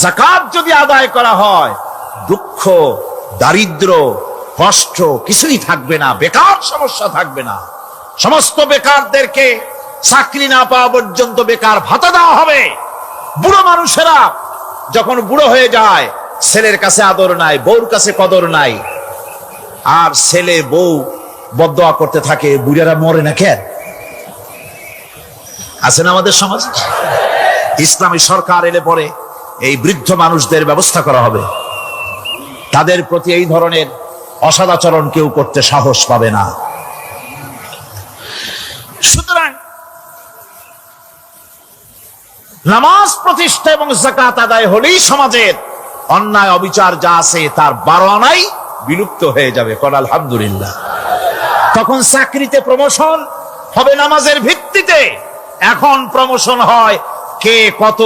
A: যাকাত যদি আদায় করা হয়, দুঃখ, দারিদ্র, কষ্ট কিছুই থাকবে না, বেকার সমস্যা থাকবে না। সমস্ত বেকারদেরকে চাকরি না পাওয়া পর্যন্ত বেকার ভাতা দেওয়া হবে। বুড়ো মানুষেরা যখন বুড়ো হয়ে যায়, ছেলের কাছে আদর নাই, বউর কাছে কদর নাই, আর ছেলে বউ বদদোয়া করতে থাকে, বুড়ারা মরে না কেন? আছে না আমাদের সমাজ? ইসলামী সরকার এলে পরে এই বৃদ্ধ মানুষদের ব্যবস্থা করা হবে, তাদের প্রতি এই ধরনের অসদাচরণ কেউ করতে সাহস পাবে না। সুতরাং নামাজ প্রতিষ্ঠা এবং যাকাত আদায় হলেই সমাজের অন্যায় অবিচার যা আছে তার 12 আনাই বিলুপ্ত হয়ে যাবে। কোন আলহামদুলিল্লাহ। তখন চাকরিতে প্রমোশন হবে নামাজের ভিত্তিতে। এখন প্রমোশন হয় কে কত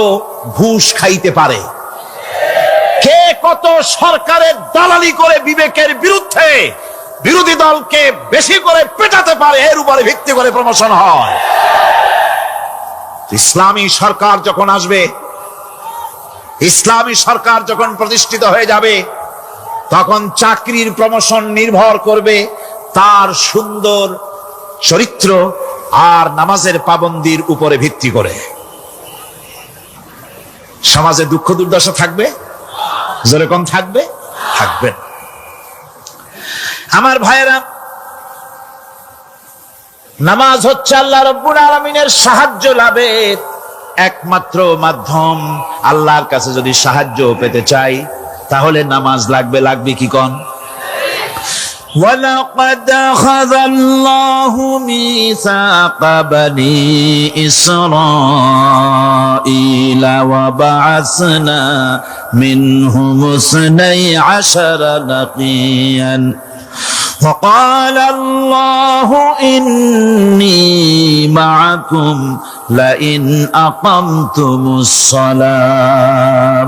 A: ঘুষ খাইতে পারে, কে কত সরকারের দালালি করে বিবেকের বিরুদ্ধে বিরোধী দলকে বেশি করে পেটাতে পারে, এর উপরে ভিত্তি করে প্রমোশন হয়। ইসলামী সরকার যখন আসবে, ইসলামী সরকার যখন প্রতিষ্ঠিত হয়ে যাবে, তখন চাকরির প্রমোশন নির্ভর করবে তার সুন্দর চরিত্র আর নামাজের পাবন্দির উপরে ভিত্তি করে। সমাজে দুঃখ দুর্দশা থাকবে, যেরকম থাকবে থাকবে। আমার ভাইয়েরা, নামাজ হচ্ছে আল্লাহ রাব্বুল আলামিনের সাহায্য লাভের একমাত্র মাধ্যম। আল্লাহর কাছে যদি সাহায্য পেতে চাই তাহলে নামাজ লাগবে। লাগবে কি কোন? وَلَقَدْ أَخَذَ اللَّهُ مِيثَاقَ بَنِي إِسْرَائِيلَ وَبَعَثْنَا مِنْهُمُ 12 نَقِيًّا وقال الله إني معكم لئن أقمتم الصلاة।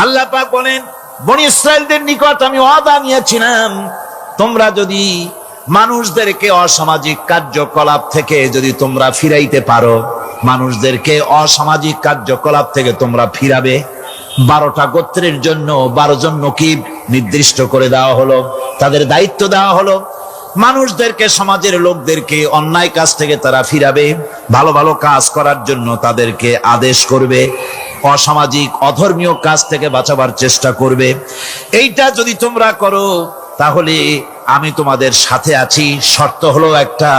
A: আল্লাহ পাক বলেন, বনি ইসরাইলদের নিকট আমি ওয়াদা নিয়েছিলাম, তোমরা যদি মানুষদেরকে অসামাজিক কার্যকলাপ থেকে যদি তোমরা ফিরাইতে পারো, মানুষদেরকে অসামাজিক কার্যকলাপ থেকে তোমরা ফিরাবে। 12টা গোত্রের জন্য 12 জন নকিব নির্দিষ্ট করে দেওয়া হলো, তাদের দায়িত্ব দেওয়া হলো। মানুষদেরকে, সমাজের লোকদেরকে অন্যায় কাজ থেকে তারা ফিরাবে, ভালো ভালো কাজ করার জন্য তাদেরকে আদেশ করবে, অসামাজিক অধর্মীয় কাজ থেকে বাঁচাবার চেষ্টা করবে। এইটা যদি তোমরা করো তাহলে আমি তোমাদের সাথে আছি। শর্ত হলো একটা,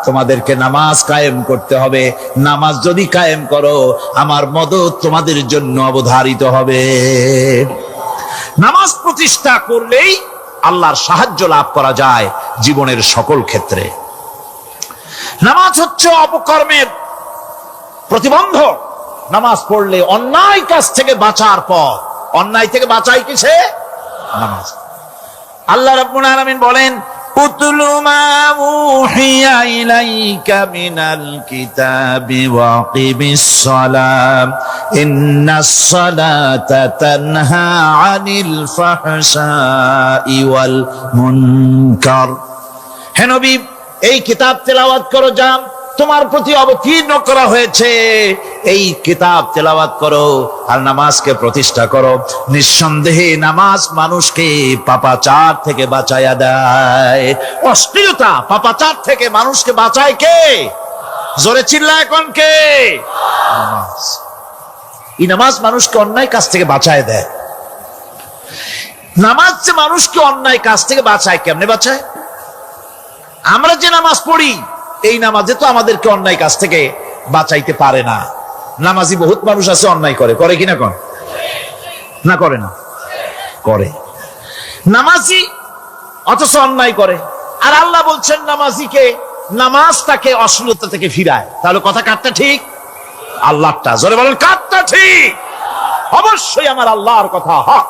A: তোমাদেরকে নামাজ কায়েম করতে হবে। নামাজ যদি কায়েম করো আমার মদদ তোমাদের জন্য অবধারিত হবে। নামাজ প্রতিষ্ঠা করলেই আল্লাহর সাহায্য লাভ করা যায় জীবনের সকল ক্ষেত্রে। নামাজ হচ্ছে অপকর্মের প্রতিবন্ধক। নামাজ পড়লে অন্যায় কাজ থেকে বাঁচার পর, অন্যায় থেকে বাঁচাই কিসে? নামাজ। আল্লাহ রাব্বুল আলামিন বলেন, উতলু মা উহিয়া ইলাইকা মিনাল কিতাবি ওয়া আকিমিস সালাম ইন্নাস সালাতা তানহা আনিল ফাহশাই ওয়াল মুনকার। হে নবী, এই কিতাব তেলাওয়াত করো, যা তোমার প্রতি অবতীর্ণ করা হয়েছে, এই কিতাব তেলাওয়াত করো আর নামাজকে প্রতিষ্ঠা করো। নিঃসন্দেহে নামাজ মানুষকে পাপাচার থেকে বাঁচায়া দেয়। অশ্লীলতা, পাপাচার থেকে মানুষকে বাঁচায় কে? জোরে চিল্লা এখন কে? নামাজ। এই নামাজ মানুষকে অন্যায় কাজ থেকে বাঁচায় দেয়। নামাজ যে মানুষকে অন্যায় কাজ থেকে বাঁচায়, কেমনে বাঁচায়? আমরা যে নামাজ পড়ি, এই নামাজে তো আমাদেরকে অন্যায় কাজ থেকে বাঁচাইতে পারে না। নামাজি বহুত মানুষ আছে অন্যায় করে, করে কিনা? কোন না করে না? করে। নামাজি অথচ অন্যায় করে। আর আল্লাহ বলছেন নামাজিকে, নামাজ তাকে অশ্লীলতা থেকে ফিরায়। তাহলে কথা কারটা ঠিক? আল্লাহটা। জোরে বলেন, কারটা ঠিক? অবশ্যই আমার আল্লাহর কথা হক।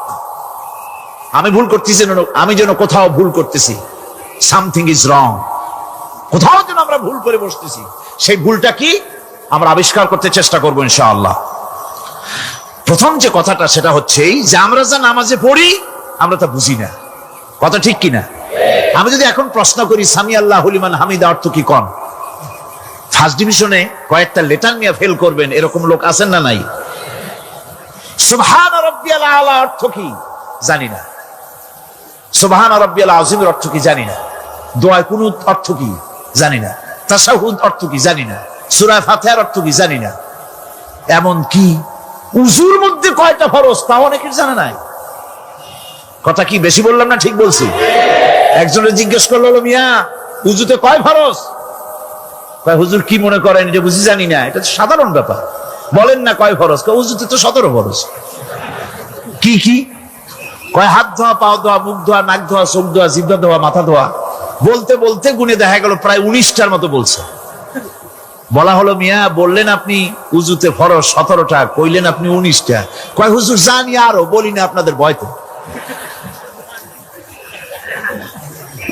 A: আমি ভুল করতেছি, আমি যেন কোথাও ভুল করতেছি, সামথিং ইজ রং, কোথাও যেন আমরা ভুল করে বসতেছি, সেই ভুলটা কি আমরা আবিষ্কার করতে চেষ্টা করবো ইনশাআল্লাহ। প্রথম যে কথাটা সেটা হচ্ছে যে আমরা যা নামাজে পড়ি আমরা তা বুঝি না। কথা ঠিক কিনা? আমি যদি এখন প্রশ্ন করি সামি আল্লাহু লিমান হামিদা অর্থ কি কোন, ফার্স্ট ডিভিশনে কয়েকটা লেটার নিয়ে ফেল করবেন এরকম লোক আছেন না নাই? সুবহান রাব্বিয়াল আলা অর্থ কি জানি না, সুবহান রাব্বিয়াল আযীমের অর্থ কি জানি না, দোয়া কুনুত অর্থ কি জানি না, তাশাহুদ অর্থ কি জানি না, সূরা ফাতিহার অর্থ কি জানি না। এমন কি উযুর মধ্যে কয়টা ফরজ তা অনেকের জানা নাই। কথা কি বেশি বললাম না ঠিক বলছি? একজনের জিজ্ঞেস করলো, মিয়া উজুতে কয় ফরজ? হুজুর কি মনে করেন, এটা বুঝি জানি না, এটা তো সাধারণ ব্যাপার, বলেন না কয় ফরজ? উজুতে তো 17 ফরজ। কি কি কয়? হাত ধোয়া, পাও ধোয়া, মুখ ধোয়া, নাক ধোয়া, চোখ ধোয়া, জিহ্বা ধোয়া, মাথা ধোয়া। বলতে বলতে গুনে দেখা গেল প্রায় 19টার মতো বলছে। বলা হলো, মিয়া বললেন আপনি উজুতে ফরজ 17টা, কইলেন আপনি 19টা। কয় হুজুর জানি, আরো বলি না আপনাদের ভয়তে।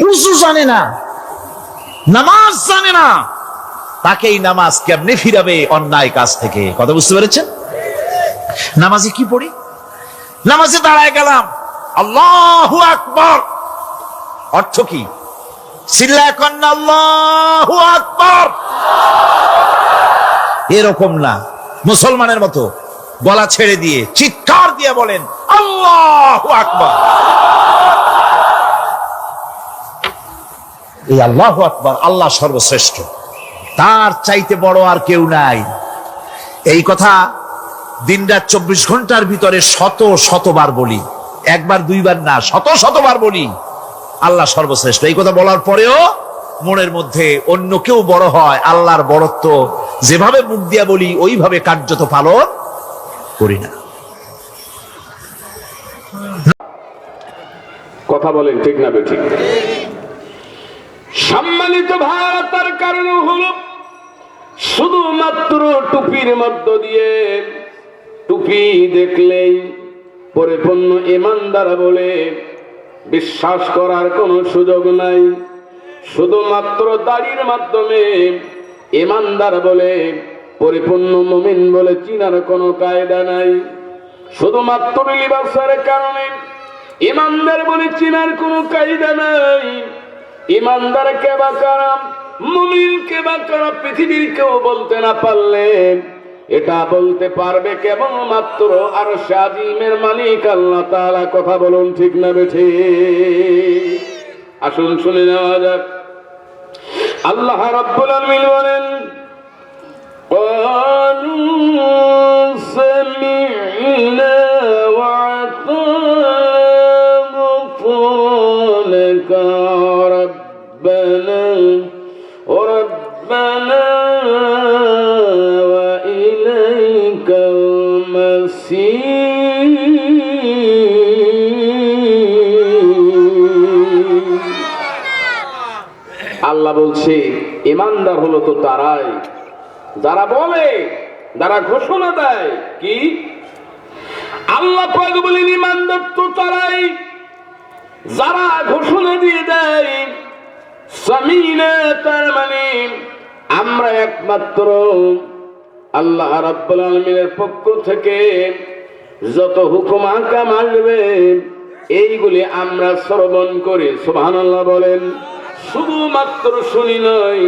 A: উজু জানে না, নামাজ জানে না, তাকেই নামাজ কেমনে ফিরাবে অন্যায় কাজ থেকে? কথা বুঝতে পেরেছেন? নামাজে কি পড়ি? নামাজে দাঁড়ায় গেলাম, আল্লাহু আকবার, অর্থ কি? চিল্লায় কন্যা আল্লাহু আকবার। এরকম না, মুসলমানের মতো গলা ছেড়ে দিয়ে চিৎকার দিয়ে বলেন আল্লাহু আকবার। এই আল্লাহু আকবার, আল্লাহ সর্বশ্রেষ্ঠ, তার চাইতে বড় আর কেউ নাই। এই কথা দিনরাত 24 ঘন্টার ভিতরে শতবার বলি, একবার দুইবার না, শতবার বলি, আল্লাহ সর্বশ্রেষ্ঠ। এই কথা বলার পরেও মনের মধ্যে অন্য কেউ বড় হয়, আল্লাহর বড়ত্ব যেভাবে মুখ দিয়া বলি ওইভাবে কার্যত পালন করি না।
B: কথা বলেন ঠিক না বেঠিক? সম্মানিত ভাইরা, তার কারণ হলো শুধুমাত্র টুপির মধ্য দিয়ে, টুপি দেখলেই পরিপূর্ণ ঈমানদার বলে বিশ্বাস করার কোনো সুযোগ নাই। শুধুমাত্র দাড়ির মাধ্যমে ঈমানদার বলে, পরিপূর্ণ মুমিন বলে চিনার কোনো কায়দা নাই। শুধুমাত্র লিবাসের কারণে ঈমানদার বলে চিনার কোনো কায়দা নাই। ঈমানদার কে বা কারা, মুমিন কে বা কারা, পৃথিবীর কেউ বলতে না পারলে এটা বলতে পারবে কেবলমাত্র আরশে আজিমের মালিক আল্লাহ তাআলা। কথা বলুন ঠিক না বেঠিক? আসুন শুনে নেওয়া যাক। আল্লাহ রাব্বুল আলামিন বলেন, ক্বালু সামি'না ওয়া আতা'না রাব্বানা রাব্বানা ওয়া ইলাইকাল মাসীর। আল্লাহ বলছে ঈমানদার হলো তো তারাই যারা বলে, যারা ঘোষণা দেয়। কি? আল্লাহ পাক বলেন ঈমানদার তো তারাই যারা ঘোষণা দিয়ে দেয় সামিনা, তার মানে আমরা একমাত্র আল্লাহ রাব্বুল আলামিনের পক্ষ থেকে যত হুকুম আহকাম আসবে এইগুলি আমরা শ্রবণ করি। সুবহানাল্লাহ বলেন। শুধুমাত্র শুনি নয়,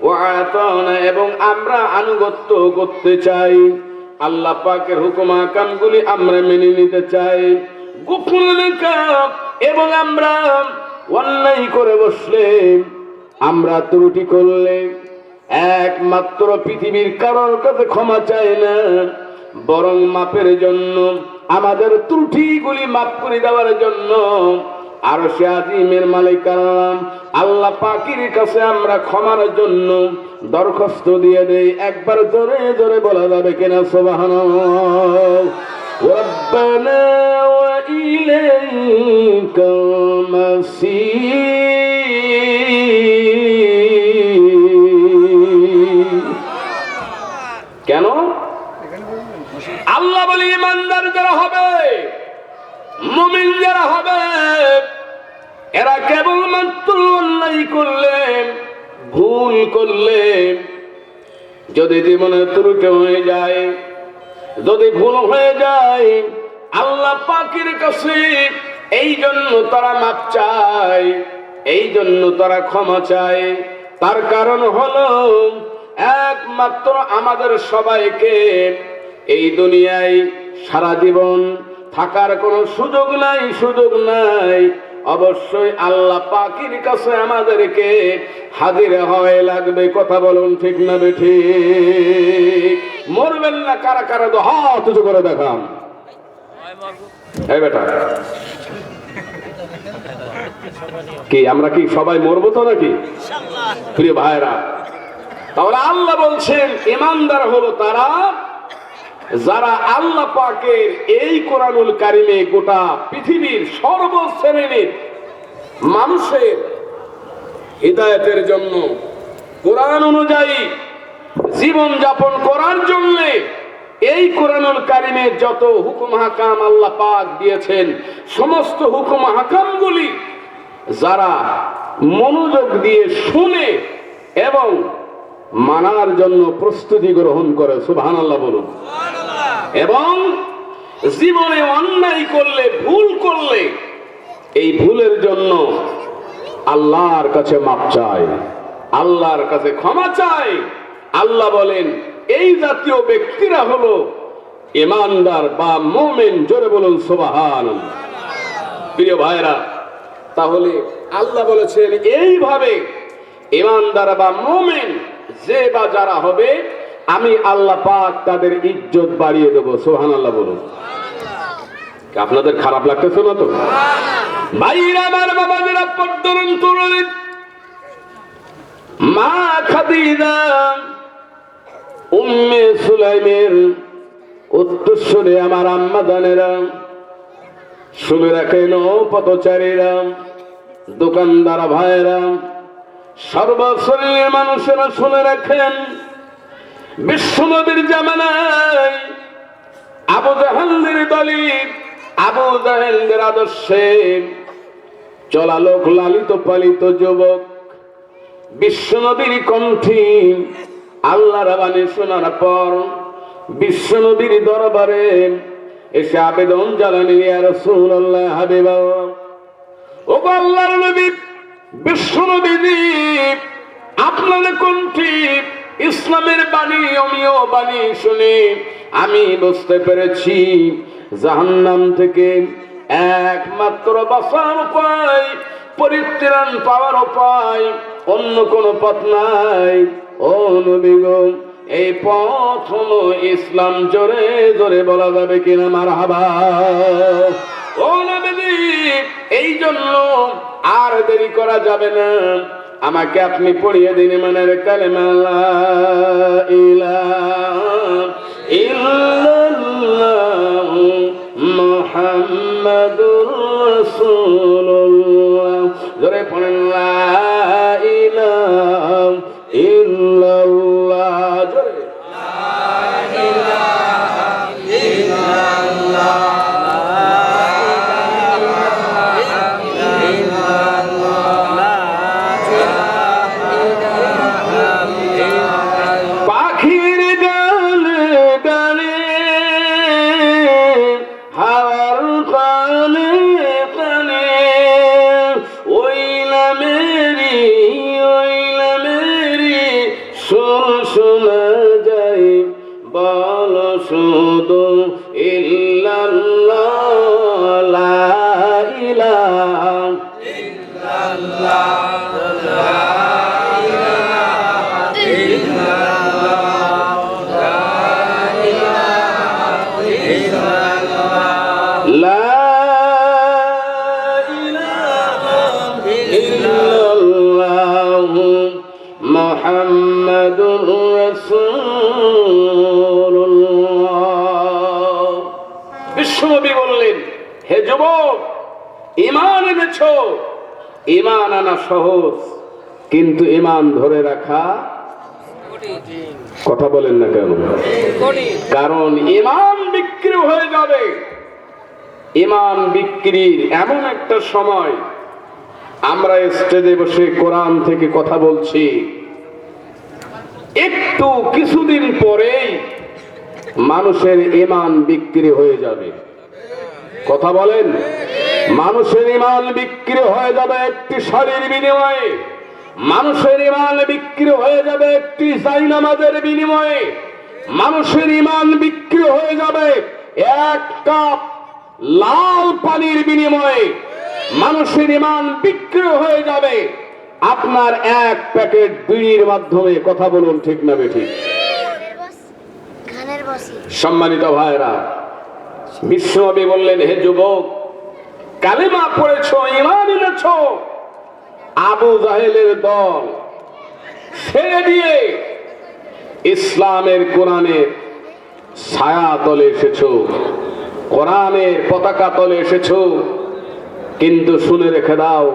B: ওয়াতানা, এবং আমরা আনুগত্য করতে চাই। আল্লাহ পাকের হুকুম আহকামগুলি আমরা মেনে নিতে চাই। গোপন কাজ এবং আমরা অন্যায় করে বসলে, আমরা ত্রুটি করলে একমাত্র পৃথিবীর কারোর কাছে ক্ষমা চাই না, বরং মাপের জন্য, আমাদের ত্রুটিগুলি মাফ করে দেওয়ার জন্য আরশে আজিমের মালিক আল্লাহ পাকের কাছে আমরা ক্ষমার জন্য দরখাস্ত দিয়ে দেই। একবার জোরে জোরে বলা যাবে কিনা? সুবহানাল্লাহ। রব্বানা ওয়া ইলাইকাল মাসীর। কেন? আল্লাহ বলে ঈমানদার যারা হবে, মুমিন যারা হবে, এরা কেবলমাত্র অন্যায় করলে, ভুল করলে, যদি জীবনে ত্রুটি হয়ে যায়, যদি ভুল হয়ে যায়, আল্লাহ পাকের কাছে এই জন্য তারা মাপ চায়, এই জন্য তারা ক্ষমা চায়। তার কারণ হলো একমাত্র আমাদের সবাইকে এই দুনিয়ায় সারা জীবন থাকার কোনো সুযোগ নাই। অবশ্যই আল্লাহ পাকের কাছে আমাদেরকে হাজির হওয়াই লাগবে। কথা বলুন ঠিক না বেঠিক? মরবেন না কারা কারা? তো হাত উঁচু করে দেখান। এই বেটা, কি আমরা কি সবাই মরবো তো নাকি প্রিয় ভাইরা? তাহলে আল্লাহ বলছেন ঈমানদার হলো তারা যারা আল্লাহ পাকের এই কোরআনুল কারিমে গোটা পৃথিবীর সর্বশ্রেণীর মানুষের হিদায়াতের জন্য কোরআন অনুযায়ী জীবন যাপন করার জন্য এই কোরআনুল কারিমের যত হুকুম হাকাম আল্লাহ পাক দিয়েছেন সমস্ত হুকুম হাকামগুলি যারা মনোযোগ দিয়ে শুনে এবং মানার জন্য প্রস্তুতি গ্রহণ করে, সুবহানাল্লাহ বলুন, এবং জীবনে অন্যায় করলে ভুল করলে এই ভুলের জন্য আল্লাহর কাছে মাপ চায়, আল্লাহর কাছে ক্ষমা চায়। আল্লাহ বলেন এই জাতীয় ব্যক্তিরা হলো ঈমানদার বা মুমিন। জোরে বলুন সুবহানাল্লাহ। প্রিয় ভাইরা, তাহলে আল্লাহ বলেছেন এইভাবে ঈমানদার বা মুমিন যে বা যারা হবে আমি আল্লাহ পাক তাদের ইজ্জত বাড়িয়ে দেবো। সুবহানাল্লাহ বলুন। আপনাদের খারাপ লাগতেছে না তো? ভাইরা আমার, বাবাদের পদ্মরণ তরুণ মা খাদিজা উম্মে সুলাইমের উত্তরসূরি আমার আম্মা জানেরা, শুনে রাখেন ও পথচারীরা, দোকানদার ভাইরা, সর্বশ্রেণীর মানুষেরা শুনে রাখেন, বিশ্বনবীর জামানায় আবু জাহেলের দলে, আবু জাহেলের আদর্শে চলা লোক, লালিত পালিত যুবক বিশ্বনবীর কণ্ঠে আল্লাহর বাণী শোনার পর বিশ্বনবীর দরবারে এসে আবেদন জানালেন, ইয়া রাসূলুল্লাহ, হাবিবাল্লাহ, ও আল্লাহর নবী বিশ্বনবী, আপনার কণ্ঠে ইসলামের বাণী, অমীয় বাণী শুনে আমি বুঝতে পেরেছি জাহান্নাম থেকে একমাত্র বাঁচার উপায়, পরিত্রাণ পাওয়ার উপায় অন্য কোনো পথ নাই। ও নবী গো, এই পথ হলো ইসলাম। জোরে জোরে বলা যাবে কিনা মারহাবা? ও নবী, এই জন্য আর দেরি করা যাবে না, আমাকে আপনি পড়িয়ে দিন ইমানের কালেমা লা ইলাহা ইল্লাল্লাহ মুহাম্মাদুর রাসূলুল্লাহ। জোরে পড়েন লা ইলাহা ইল্লাল্লাহ। জোরে লা ইলাহা ইল্লাল্লাহ। পাখির গানে গানে হাওয়ার কানে কানে ওই নামেরি সুর শোনা যায়, বল শুধু ইল্লাল্লাহ, লা ইলাহা ইল্লাল্লাহ, লা ইলাহা ইল্লাল্লাহ, লা ইলাহা ইল্লাল্লাহ, লা ইলাহা ইল্লাল্লাহ মুহাম্মাদুর রাসূলুল্লাহ। বিশ্বনবী বললেন, হে যুবক, ঈমান এনেছো, ঈমান আনা সহজ, কিন্তু ঈমান ধরে রাখা কঠিন। কথা বলেন না কেন? কারণ ঈমান বিক্রি হয়ে যাবে। ঈমান বিক্রির এমন একটা সময়, আমরা স্টেজে বসে কোরআন থেকে কথা বলছি, একটু কিছুদিন পরেই মানুষের ঈমান বিক্রি হয়ে যাবে। কথা বলেন, মানুষের ঈমান বিক্রি হয়ে যাবে একটি শাড়ির বিনিময়ে, মানুষের ঈমান বিক্রি হয়ে যাবে একটি জায়নামাজের বিনিময়ে, মানুষের ঈমান বিক্রি হয়ে যাবে এক কাপ লাল পানির বিনিময়ে, মানুষের ঈমান বিক্রি হয়ে যাবে আপনার এক প্যাকেট বিড়ির মাধ্যমে। কথা বলুন, ঠিক না বেঠিক? সম্মানিত ভাইরা, বিশ্বনবী বললেন, হে যুবক, কালেমা পড়েছো, ঈমান এনেছো, আবু জাহেলের দল ছেড়ে দিয়ে ইসলামের কোরআনের ছায়া তলে এসেছো, কোরআনের পতাকা তলে এসেছো। কিন্তু শুনে রেখে দাও,